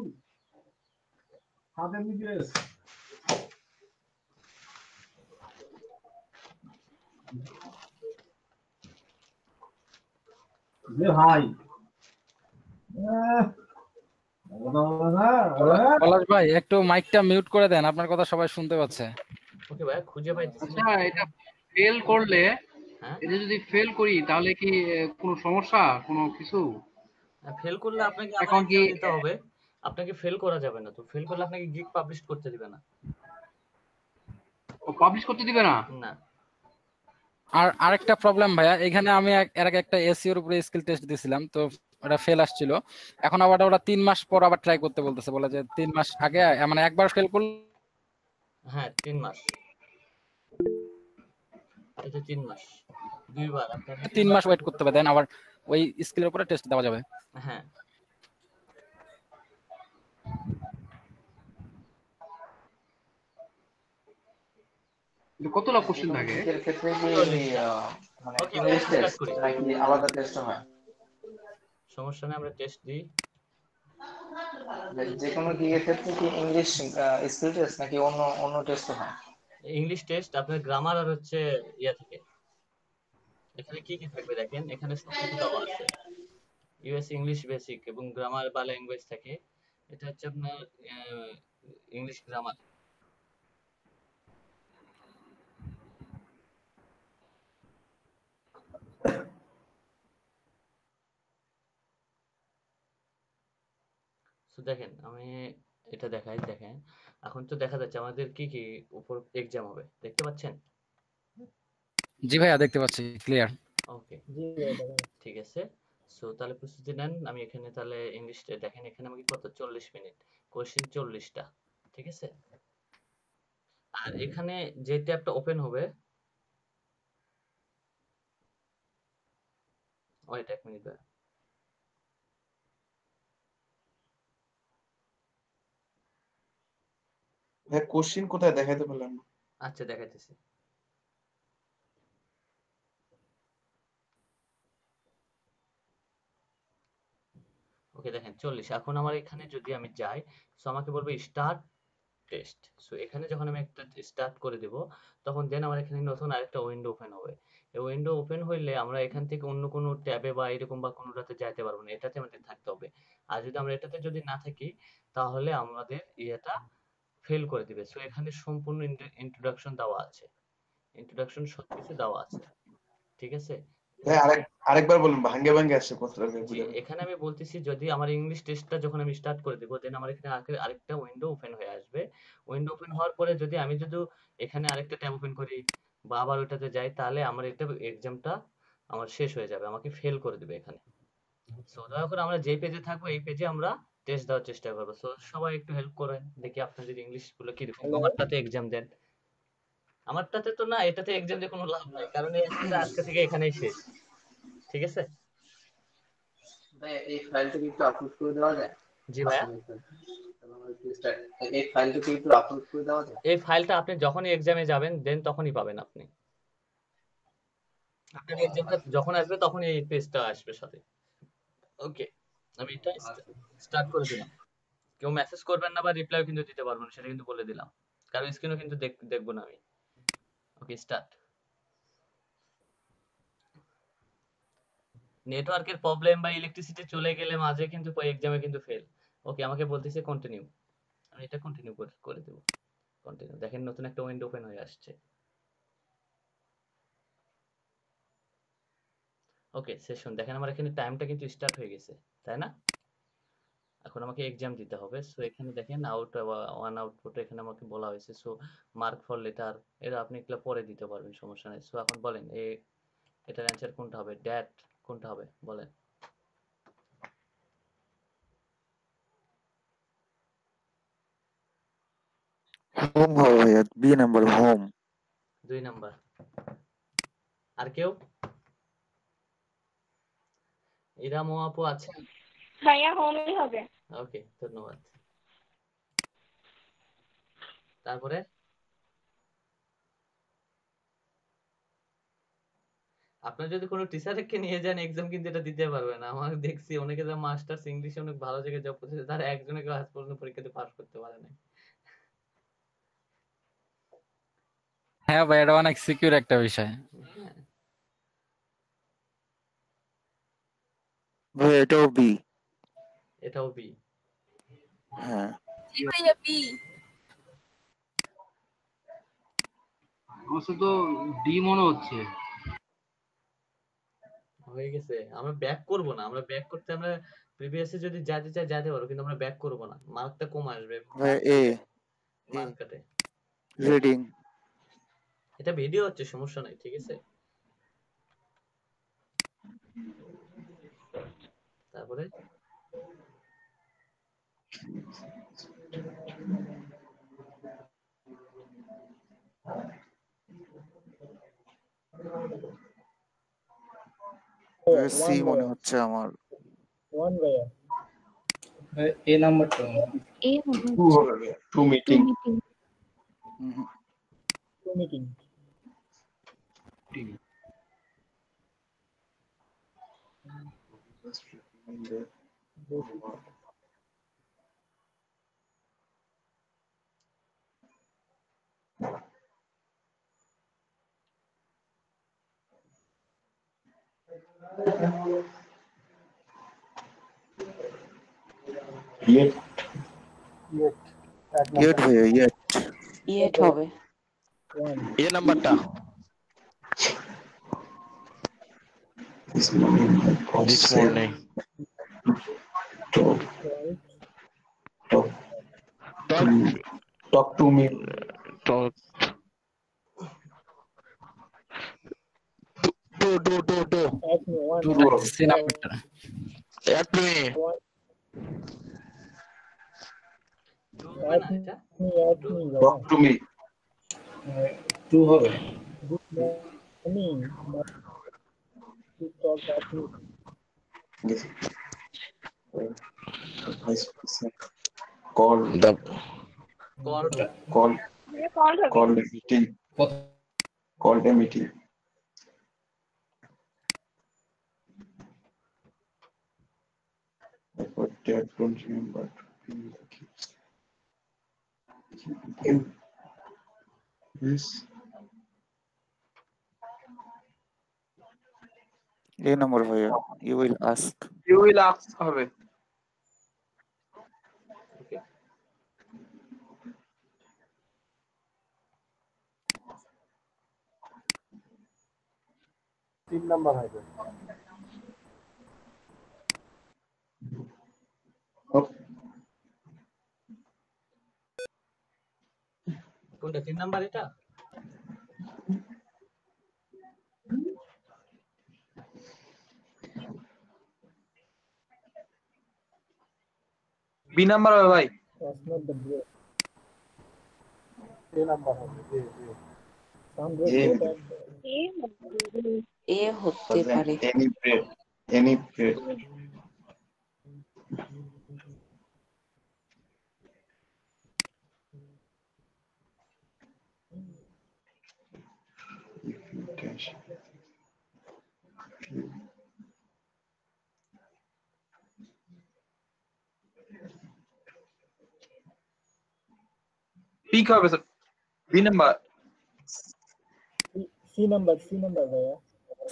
হাতে মিডিয়াস। যে ভাই পলাশ ভাই একটু মাইকটা মিউট করে দেন, আপনার কথা সবাই শুনতে পাচ্ছে। ওকে ভাই, খুঁজে পাইতেছি আচ্ছা, এটা ফেল করলে, এটা যদি ফেল করি তাহলে কি কোনো সমস্যা, কোনো কিছু? ফেল করলে আপনাকে আবার এখন কি এক্সাম দিতে হবে। আপনাকে ফেল করা যাবে না, তো ফেল করলে আপনাকে গিগ পাবলিশ করতে দিবে না। ও পাবলিশ করতে দিবে না? না। আর আরেকটা প্রবলেম ভাইয়া, এখানে আমি এর আগে একটা এসইওর উপরে স্কিল টেস্ট দিয়েছিলাম, তো ওটা ফেল আসছিল। এখন আবার ওরা 3 মাস পর আবার ট্রাই করতে বলতেছে, বলে যে 3 মাস আগে মানে একবার ফেল করলে, হ্যাঁ 3 মাস, এটা 3 মাস, দুইবার আপনার 3 মাস ওয়েট করতে হবে, দেন আবার ওই স্কিলের উপরে টেস্ট দেওয়া যাবে। হ্যাঁ। কতটা কোশ্চেন থাকে? এর ক্ষেত্রে কি মানে ইংলিশ টেস্ট নাকি আলাদা টেস্ট হয়? সমস্যা নেই, আমরা টেস্ট দিই। যে কোনো গিগের ক্ষেত্রে কি ইংলিশ স্কিল টেস্ট নাকি অন্য অন্য টেস্ট হয়? ইংলিশ টেস্ট আপনার গ্রামার আর হচ্ছে ইয়া থেকে। এখানে কি কি থাকবে দেখেন, এখানে সবকিছু দেওয়া আছে। ইউএস ইংলিশ বেসিক এবং গ্রামার বা ল্যাঙ্গুয়েজ থাকে। এটা হচ্ছে আপনার ইংলিশ গ্রামার। তো দেখেন আমি এটা দেখাই, দেখেন এখন তো দেখা যাচ্ছে আমাদের কি কি উপর এক্সাম হবে, দেখতে পাচ্ছেন? জি ভাইয়া দেখতে পাচ্ছি ক্লিয়ার। ওকে ঠিক আছে। সো তাহলে প্রস্তুতি নেন। আমি এখানে তাহলে ইংলিশটা দেখেন, এখানে আমাকে কত 40 মিনিট, কোশ্চেন 40টা, ঠিক আছে। আর এখানে যে ট্যাবটা ওপেন হবে, ওয়েট 1 মিনিট ভাই। ভাই কোশ্চিন কোথায় দেখাইতে পারলাম না। আচ্ছা দেখাইতেছি। ওকে দেখেন 40। এখন আমার এখানে যদি আমি যাই, সো আমাকে বলবে স্টার্ট টেস্ট। সো এখানে যখন আমি একটা স্টার্ট করে দেব, তখন দেন আমার এখানে নতুন আরেকটা উইন্ডো ওপেন হবে। এই উইন্ডো ওপেন হইলে আমরা এখান থেকে অন্য কোনো ট্যাবে বা এরকম বা কোনোটাতে যাইতে পারবো না, এটাতে আমাদের থাকতে হবে। আর যদি আমরা এটাতে যদি না থাকি, তাহলে আমাদের ইয়েটা ফেল করে দিবে। সো এখানে সম্পূর্ণ ইন্ট্রোডাকশন দেওয়া আছে, ইন্ট্রোডাকশন সবকিছু দেওয়া আছে, ঠিক আছে। ভাই আরেকবার বলুন, ভাঙ্গে ভাঙ্গে আসছে কথাটা জি, বুঝে পাই। এখানে আমি বলতেছি যদি আমার ইংলিশ টেস্টটা যখন আমি স্টার্ট করে দেবো, দেন আমার এখানে আরেকটা উইন্ডো ওপেন হয়ে আসবে। উইন্ডো ওপেন হওয়ার পরে আমি যদি এখানে আরেকটা ট্যাব ওপেন করি বা আবার ওইটাতে যাই, তাহলে আমার এটা এক্সামটা আমার শেষ হয়ে যাবে, আমাকে ফেল করে দিবে এখানে। সো দয়া করে আমরা যেই পেজে থাকবো এই পেজে আমরা টেস্ট দেওয়ার চেষ্টা করবো। সো সবাই একটু হেল্প করেন, দেখি আপনাদের ইংলিশ গুলো কিরকম। আমারটাতে এক্সাম দেন। আমারটাতে তো না, এটাতে এক্সাম দিয়ে কোনো লাভ নাই, কারণ এই অ্যাসাইনমেন্টটা আজকে থেকে এখানেই শেষ, ঠিক আছে। ভাই এই ফাইলটা কি একটু আপলোড করে দেওয়া যায়? জি ভাইয়া, এই ফাইলটা কি একটু আপলোড করে দেওয়া যায়? এই ফাইলটা আপনি যখনই এক্সামে যাবেন দেন তখনই পাবেন আপনি। আপনার এক্সামটা যখন আসবে তখনই এই পেজটা আসবে সাথে। ওকে, আমি এটা স্টার্ট করে দিলাম। কেউ মেসেজ করবেন না বা রিপ্লাই কিন্তু দিতে পারবেন না, সেটা কিন্তু বলে দিলাম, কারণ স্ক্রিনও কিন্তু দেখবো না আমি। Okay start. নেটওয়ার্কের প্রবলেম বা ইলেকট্রিসিটি চলে গেলে মাঝে কিন্তু এক্সামে কিন্তু ফেল। ওকে আমাকে বলতেছে কন্টিনিউ, আমি এটা কন্টিনিউ করে দেবো। কন্টিনিউ, দেখেন নতুন একটা উইন্ডো ওপেন হয়ে আসছে। ওকে সেশন, দেখেন আমার এখানে টাইমটা কিন্তু স্টার্ট হয়ে গেছে, তাই না। এখন আমাকে এক্সাম দিতে হবে। সো এখানে দেখেন ওয়ান আউটপুট এখানে আমাকে বলা হয়েছে। সো মার্ক ফর লেটার, এটা আপনি এগুলো পরে দিতে পারবেন, সমস্যা নেই। সো এখন বলেন এটার অ্যান্সার কোনটা হবে, ড্যাট কোনটা হবে বলেন। হোম হবে ভাইয়া, বি নাম্বার হোম। 2 নাম্বার। আর কেউ? ইরাম আপু আছে? ভাইয়া হোমই হবে। ওকে ধন্যবাদ। তারপরে আপনার যদি কোনো টিচারকে নিয়ে যান এক্সাম কিন্তু এটা দিতে পারবে না। আমার দেখছি অনেকে যা মাস্টার্স ইংলিশে অনেক ভালো জায়গায় জব করতেছে, তারা একজনকে আজ পর্যন্ত পরীক্ষাতে পাস করতে পারে না। হ্যাঁ ভাই এটা অনেক সিকিউর একটা বিষয়। হ্যাঁ ভাইয়া এটাও বি। এটাও বি। হ্যাঁ জি ভাইয়া বি। আমার তো ডি মনে হচ্ছে। হয়ে গেছে। আমরা ব্যাক করব না, আমরা ব্যাক করতে আমরা প্রিভিয়াসে যদি যেতে চাই যেতে পারো, কিন্তু আমরা ব্যাক করব না, মার্কটা কম আসবে। ভাইয়া এ মার্ক কাটে। রিডিং। এটা ভিডিও হচ্ছে, সমস্যা নাই, ঠিক আছে। তারপরে সি মনে হচ্ছে আমার। ওয়ান ভাইয়া। এ নাম্বারটা এ মনে টু হচ্ছে হবে, two meeting. Meeting. Two meeting. Yet yet ভাইয়া ইয়েট। ইয়েট হবে। এ নাম্বারটা this morning I got this sick. Morning Talk talk to me. Talk Add me one. Two হবে। সি নাম্বারটা Add me. Add me, add me, Talk to me. 2 হবে। Good morning. To talk at me. Yes. Vice President. Call The call ये कौन सा call a meeting. Called a meeting. But I don't remember. Yes. A number ভাইয়া, you will ask. You will ask হবে। তিন number হবে। কোনটা 3 number এটা? B number হবে ভাই। That's not the break. A number হবে। Some A break that A হতে পারে। any bread. Any bread. Pick হবে sir. B number. C number ভাইয়া।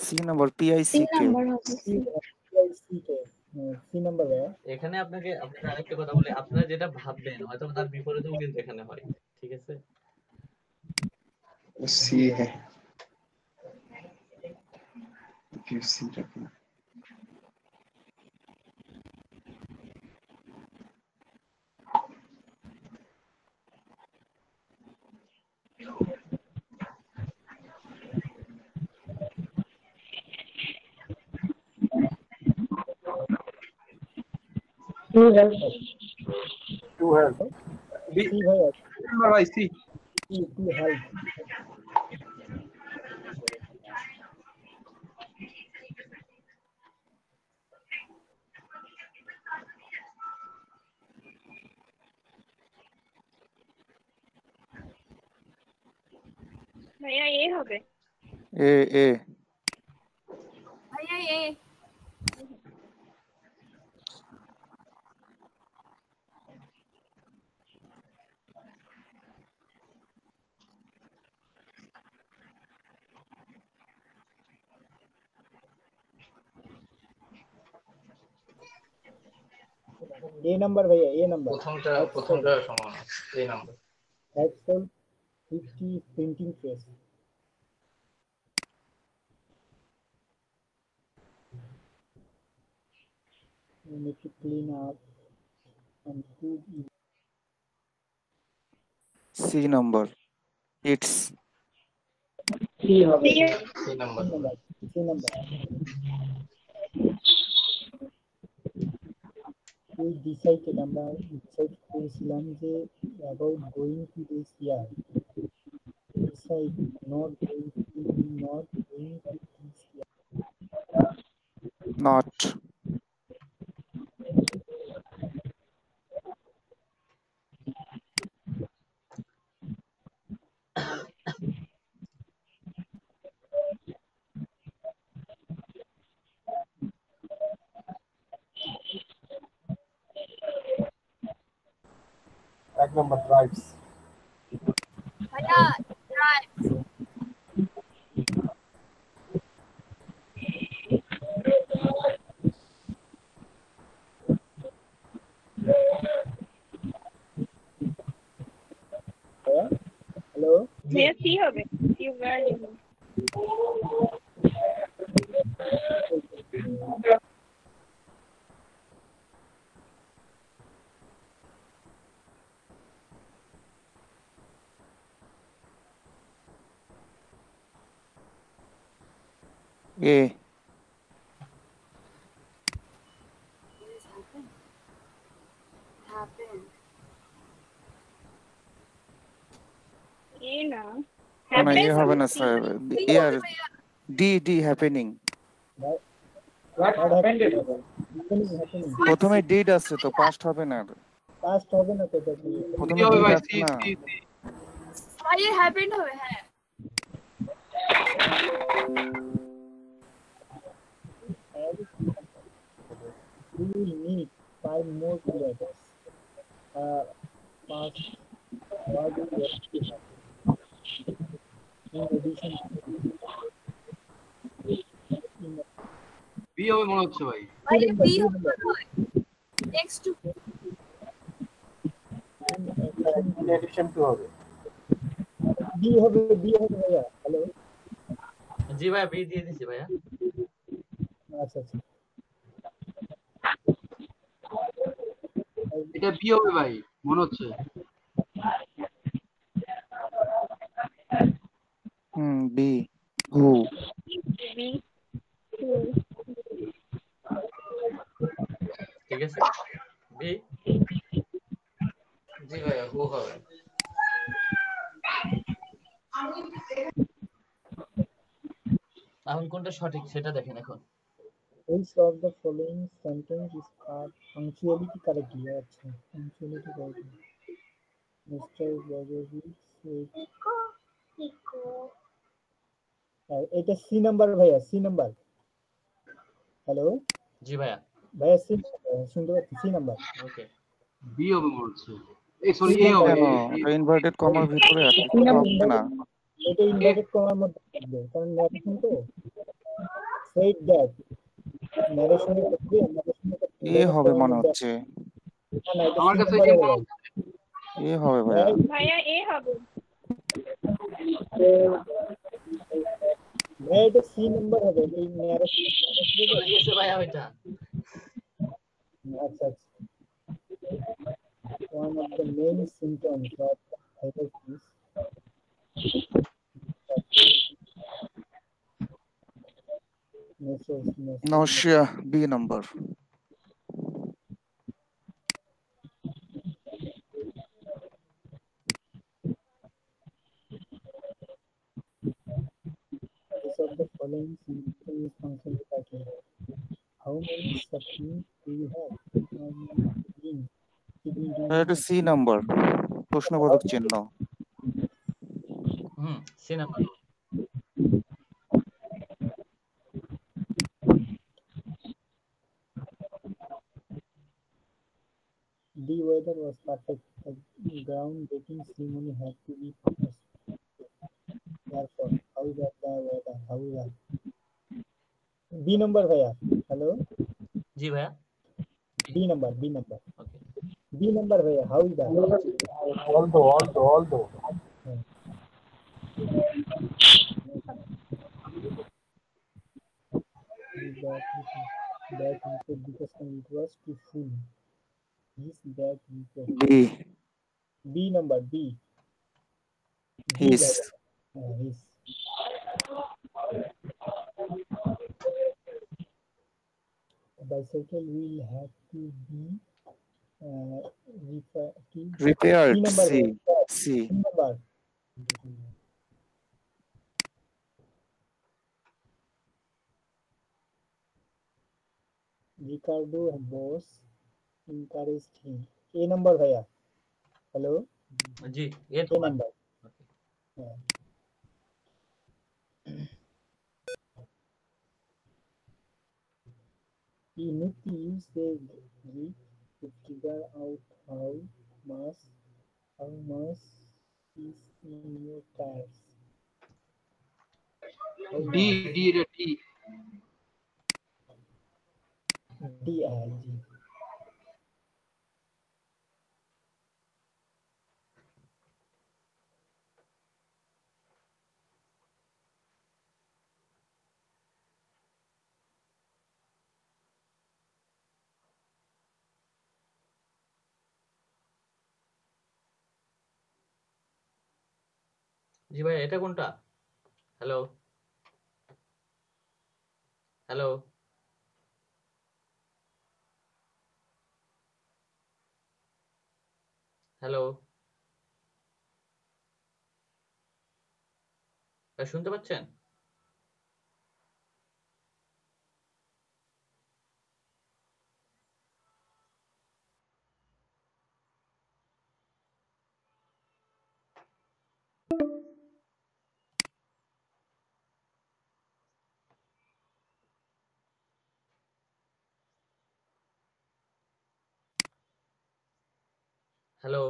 C number PICK. C number ভাইয়া। এখানে আপনাকে আরেকটা কথা বলি, আপনারা যেটা ভাববেন হয়তো তার বিপরীতেও কিন্তু এখানে হয়, ঠিক আছে? सी है। फिर सी रखना। Two help. To help. B C ভাইয়া। नंबर भाई सी। Two help. भैया ये হবে। A भैया ये A number ভাইয়া, A number. প্রথমটা সমান এই number. Excel 50 printing press. We need to clean up and put in C number. It's C হবে। এই number. C number. We decided আমরা decide করেছিলাম যে about going to this year. Decide not going to this year. not. এক নম্বর drives. भैया drive. Hello? भैया सी হবে। सी word. এ এ না না না, এ happen হবে হবে না C sir, A R D D happening. What happened it হবে happening প্রথমে ডিড আছে তো, পাস্ট হবে না। past হবে না তো, এটা কি প্রথমে হবে ডিড ভাই, আছে না। ভাই হ্যাপেন্ড হবে হ্যাঁ we will need 5 more letters. Past what do we have to have in addition in B হবে মনে হচ্ছে ভাই। ভাই number, বি D হবে number. Next to in addition to হবে D হবে ভাইয়া। হ্যালো, জি ভাইয়া বি দিয়ে দিছি ভাইয়া। আচ্ছা আচ্ছা এটা বি হবে ভাই মনে হচ্ছে। B who. বি ঠিক আছে বি। জি ভাইয়া হু হবে। এখন কোনটা সঠিক সেটা দেখেন এখন। which of the following sentence is punctuality correct here? আচ্ছা punctuality correct. Mr. Bajajis said এটা সি নাম্বার ভাইয়া, সি নাম্বার। হ্যালো জি ভাইয়া ভাইয়া, সি শুনতে পাচ্ছি, সি নাম্বার। ওকে বি হবে মনে হচ্ছে। এই সরি এ হবে। কেন এটা ইনভার্টেড কমার ভিতরে আছে, সি নাম্বার হবে না। এটা ইনভার্টেড কমার মধ্যে থাকবে কারণ ন্যারেশন তো said that ন্যারেশনের ক্ষেত্রে এ হবে মনে হচ্ছে, না না এটা আমার সি কাছে নাম্বার এ হবে মনে হচ্ছে। এ হবে ভাইয়া। ভাইয়া এ হবে ভাইয়া এটা সি নাম্বার হবে এই ন্যারেশন। চলে গেছে ভাইয়া ওইটা। আচ্ছা আচ্ছা one of the main symptoms of hypertension nausea B number. Which of the following symptom is functional pattern? How many subunits do you have? এটা সি নাম্বার, প্রশ্নবোধক চিহ্ন। C number. The weather was perfect. The groundbreaking ceremony had to be postponed. Therefore, how was the weather? How was B number भैया? Hello? जी भैया। B number. Okay B number भैया. How is that? Although. That wicket because it was too full. His that wicket. B number B. His. His. A bicycle will have to be repaired. C. C. Number. Ricardo boss encouraged him. A number भैया. Hello. जी A number. Yeah. You need to use the Greek to figure out how much is in your tires. D এটা D. D-I-G. জি ভাই এটা কোনটা? Hello hello hello শুনতে পাচ্ছেন? Hello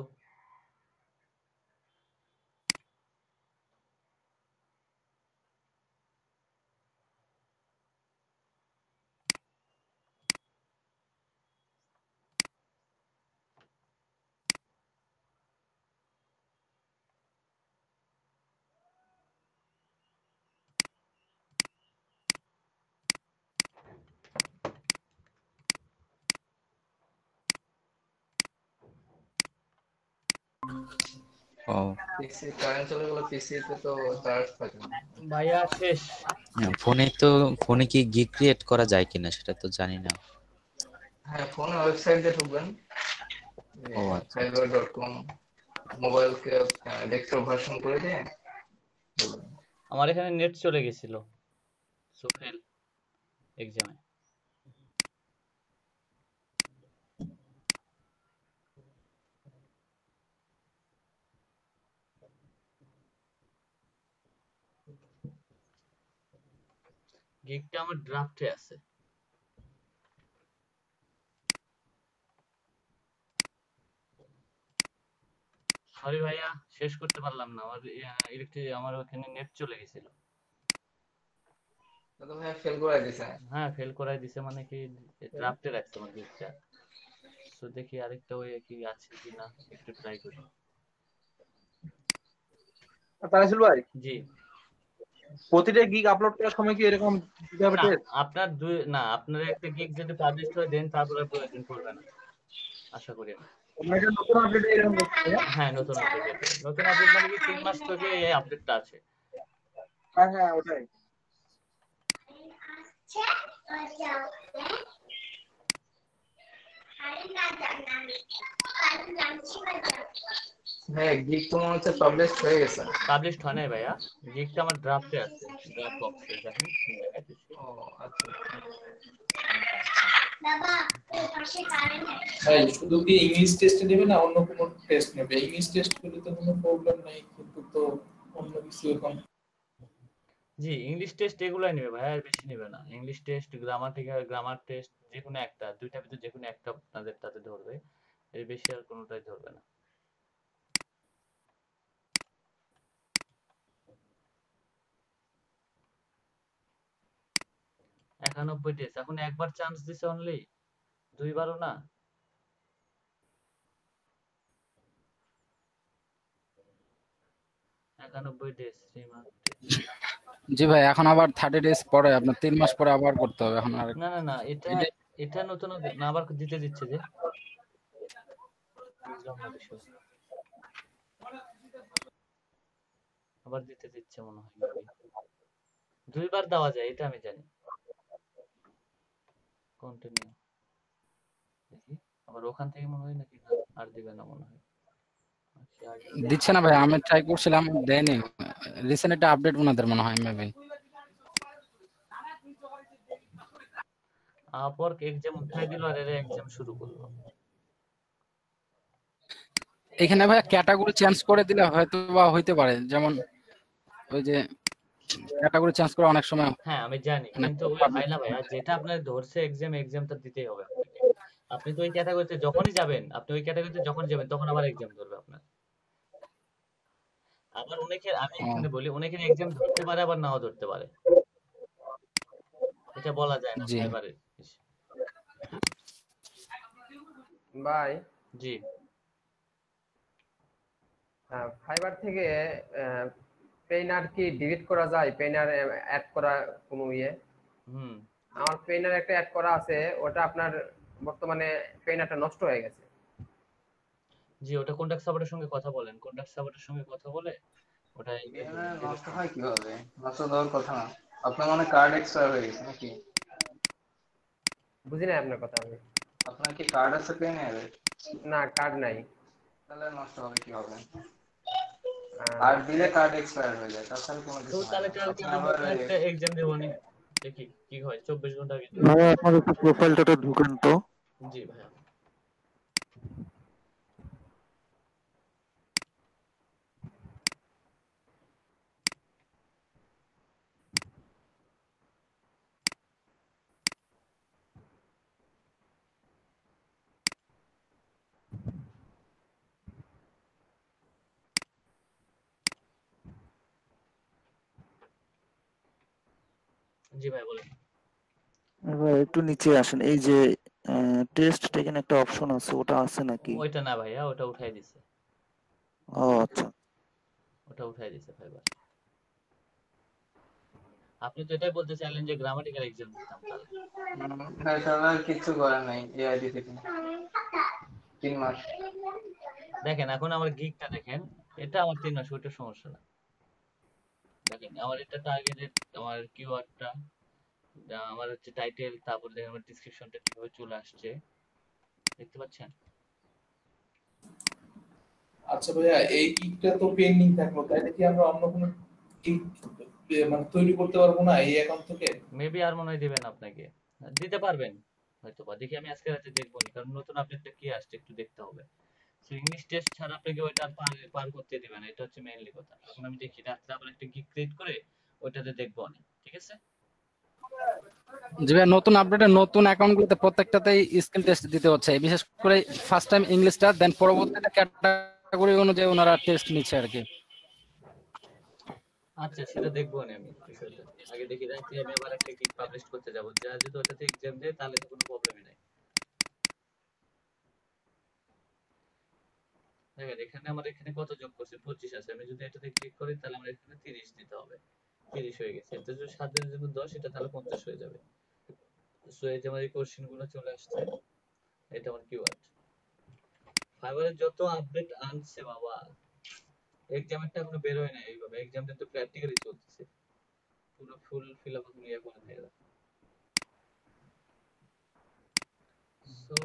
ও পিসি current চলে গেল, পিসি তে তো চার্জ থাকে না। ভাইয়া শেষ। ফোনে কি গিগ ক্রিয়েট করা যায় কিনা সেটা তো জানি না। হ্যাঁ, ফোনে ওয়েবসাইটে ঢুকবেন, ও আচ্ছা fiverr.com, মোবাইলকে ডেস্কটপ ভার্সন করে দিয়ে। আমার এখানে নেট চলে গেছিল সুফেল এক্সামে। গিগটা আমার ড্রাফটে আছে। সরি ভাইয়া শেষ করতে পারলাম না, আমার আমার ওখানে নেট চলে গেছিল। তো ভাই ফেল করাই দিছে। হ্যাঁ ফেল করাই দিছে, মানে কি ড্রাফটে রাখছে আমার গিগটা। তো দেখি আরেকটা ওয়ে কি আছে কিনা, একটু ট্রাই করি। তারাশিল ভাই, জি প্রতিটা গিগ আপলোড করার সময় কি এরকম দিতে হবে না, টেস্ট? আপনার একটা গিগ যদি পাবলিশ হয় দেন তারপরে প্রয়োজন পড়বে না আশা করি আমি। এটা নতুন আপডেট এরকম হচ্ছে? হ্যাঁ নতুন আপডেট মানে কি 3 মাস থেকে এই আপডেটটা আছে। হ্যাঁ হ্যাঁ ওটাই। হ্যাঁ, গিগ তো মনে হচ্ছে পাবলিশ হয়ে গেছে। পাবলিশড হয় নাই ভাইয়া, গিগটা আমার ড্রাফটে আছে, ড্রাফট বক্সে দেখেন দেখাইতেছি। ও আচ্ছা। ভাই শুধু কি ইংলিশ টেস্ট নেবে না অন্য কোনো টেস্ট নেবে? ইংলিশ টেস্ট করলে তো কোনো প্রবলেম নাই, কিন্তু তো অন্য কিছু এখন। জি ইংলিশ টেস্ট এগুলাই নেবে ভাই, আর বেশি নেবে না। ইংলিশ টেস্ট, গ্রামার টেস্ট, যে কোনো একটা, দুইটার ভিতর যে কোনো একটা আপনাদের তাতে ধরবে, এর বেশি আর কোনোটাই ধরবে না। একানব্বই টেস্ট, এখন একবার চান্স দিছে অনলি, দুইবারও না। জি ভাই, এখন আবার 30 ডেজ পরে, আপনার 3 মাস পরে আবার করতে হবে এখন। আর না না না, এটা নতুন না, আবার দিতে দিচ্ছে যে, বুঝলাম না বিষয়। আবার দিতে দিচ্ছে মনে হয়, দুইবার দেওয়া যায় এটা আমি জানি। কন্টিনিউ দেখি, আবার ওখান থেকে মনে হয় নাকি আর দিবে না মনে হয়। দিচ্ছে না ভাই, আমি ট্রাই করছিলাম, দেয়নি। রিসেন্ট একটা আপডেট ওনাদের মনে হয় মেবি। আপওয়ার্ক এক্সাম উঠাই দিল আর এর এক্সাম শুরু করলো। এখানে ভাই ক্যাটাগরি চেঞ্জ করে দিলে হয়তো বা হইতে পারে, যেমন ওই যে ক্যাটাগরি চেঞ্জ করে অনেক সময়। হ্যাঁ আমি জানি, কিন্তু ওই হয় না ভাইয়া, যেটা আপনার ধরছে এক্সামটা দিতেই হবে আপনাকে। আপনি তো ওই ক্যাটাগরিতে যখনই যাবেন, তখন আবার এক্সাম ধরবে আপনার। আবার আমি এখানে বলি, অনেকের এক্সাম ধরতে পারে আবার নাও ধরতে পারে, এটা বলা যায় না এবারে। ভাই জি ফাইবার থেকে পেইনার কি ডিলিট করা যায়? পেইনার অ্যাড করা কোনো ইয়ে? আমার পেইনার একটা অ্যাড করা আছে, ওটা আপনার বর্তমানে পেইনারটা নষ্ট হয়ে গেছে। জি ওটা কন্টাক্ট সাপোর্টের সঙ্গে কথা বলেন, কন্টাক্ট সাপোর্টের সঙ্গে কথা বলে ওটা নষ্ট হয় কিভাবে? নষ্ট হওয়ার কথা না, আপনার মানে কার্ড এক্সপায়ার হয়ে গেছে নাকি? বুঝি না আপনার কথা আমি। আপনার কি কার্ড আছে পেনের? না, কার্ড নাই। তাহলে নষ্ট হবে কিভাবে? কার্ড দিলে কার্ড এক্সপায়ার হয়ে যায়, তাছাড়া কোনো তো কিছু হয় তাহলে না। কালকে আপনি আমরা আবার একটা এক্সাম দেব নি, দেখি কি হয় 24 ঘন্টা আগে। ভাইয়া আপনার একটু প্রোফাইলটা ঢুকেন তো। জি ভাইয়া। জি ভাই বলেন। এবার একটু নিচে আসেন, এই যে টেস্ট টেকেন একটা অপশন আছে, ওটা আছে নাকি? ওইটা না ভাইয়া, ওটা উঠাই দিছে। ও আচ্ছা। ওটা উঠাই দিছে ফাইবার। আপনি তো এটাই বলতে চাইলেন যে গ্রামাটিক্যাল এক্সাম দিতাম তাহলে। হ্যাঁ, তাহলে আর কিছু করার নাই এআইডি থেকে 3 মাস। দেখেন এখন আমার গিগটা দেখেন, এটা আমার 3 মাস, ওইটা সমস্যা না। দেখেন আমার এটা টার্গেটেড, আমার কিওয়ার্ডটা, আমার হচ্ছে টাইটেল, তারপর দেখেন আমার ডেসক্রিপশনটা কিভাবে চলে আসছে, দেখতে পাচ্ছেন? আচ্ছা ভাইয়া, এই গিগটা তো পেন্ডিং থাকলো, তাইলে কি আমরা অন্য কোনো গিগ মানে তৈরি করতে পারবো না এই অ্যাকাউন্ট থেকে? মেবি আর মনে হয় দিবেন আপনাকে, দিতে পারবেন হয়তো বা, দেখি আমি আজকে রাতে দেখবো নি, কারণ নতুন আপডেটটা কি আসছে একটু দেখতে হবে। সো ইংলিশ টেস্ট ছাড়া আপনাকে ওইটা আর পার করতে দিবে না, এটা হচ্ছে মেইনলি কথা। এখন আমি দেখি রাত্রে আবার একটা গিগ ক্রিয়েট করে ওইটাতে দেখবো না, ঠিক আছে? জি ভাই, নতুন আপডেটে নতুন অ্যাকাউন্টগুলোতে প্রত্যেকটাতেই স্কিল টেস্ট দিতে হচ্ছে, বিশেষ করে ফার্স্ট টাইম ইংলিশটা, দেন পরবর্তীতে ক্যাটাগরি অনুযায়ী ওনারা টেস্ট নিচ্ছে আর কি। আচ্ছা সেটা দেখবো না আমি বিষয়টা, আগে দেখি রাত্রে আমি আবার একটা গিগ পাবলিশ করতে যাবো, যা যদি ওটাতে এক্সাম দেয় তাহলে তো কোনো প্রবলেমই নাই। দেখেন এখানে আমার এখানে কত যোগ করছে, 25 আছে, আমি যদি এটাতে ক্লিক করি তাহলে আমার এখানে 30 দিতে হবে, 30 হয়ে গেছে। এটা যদি 7 এর জন্য 10, এটা তাহলে 50 হয়ে যাবে। সো এই যে আমার এই কোশ্চেন গুলো চলে আসছে, এটা আমার কিওয়ার্ড। ফাইবারের যত আপডেট আনছে বাবা, এক্সামেরটা এখনো বের হয় না, এইভাবে এক্সামটা তো প্র্যাকটিক্যালি চলতেছে, পুরো ফুল ফিল আপ ইয়ে করে দেয়। সো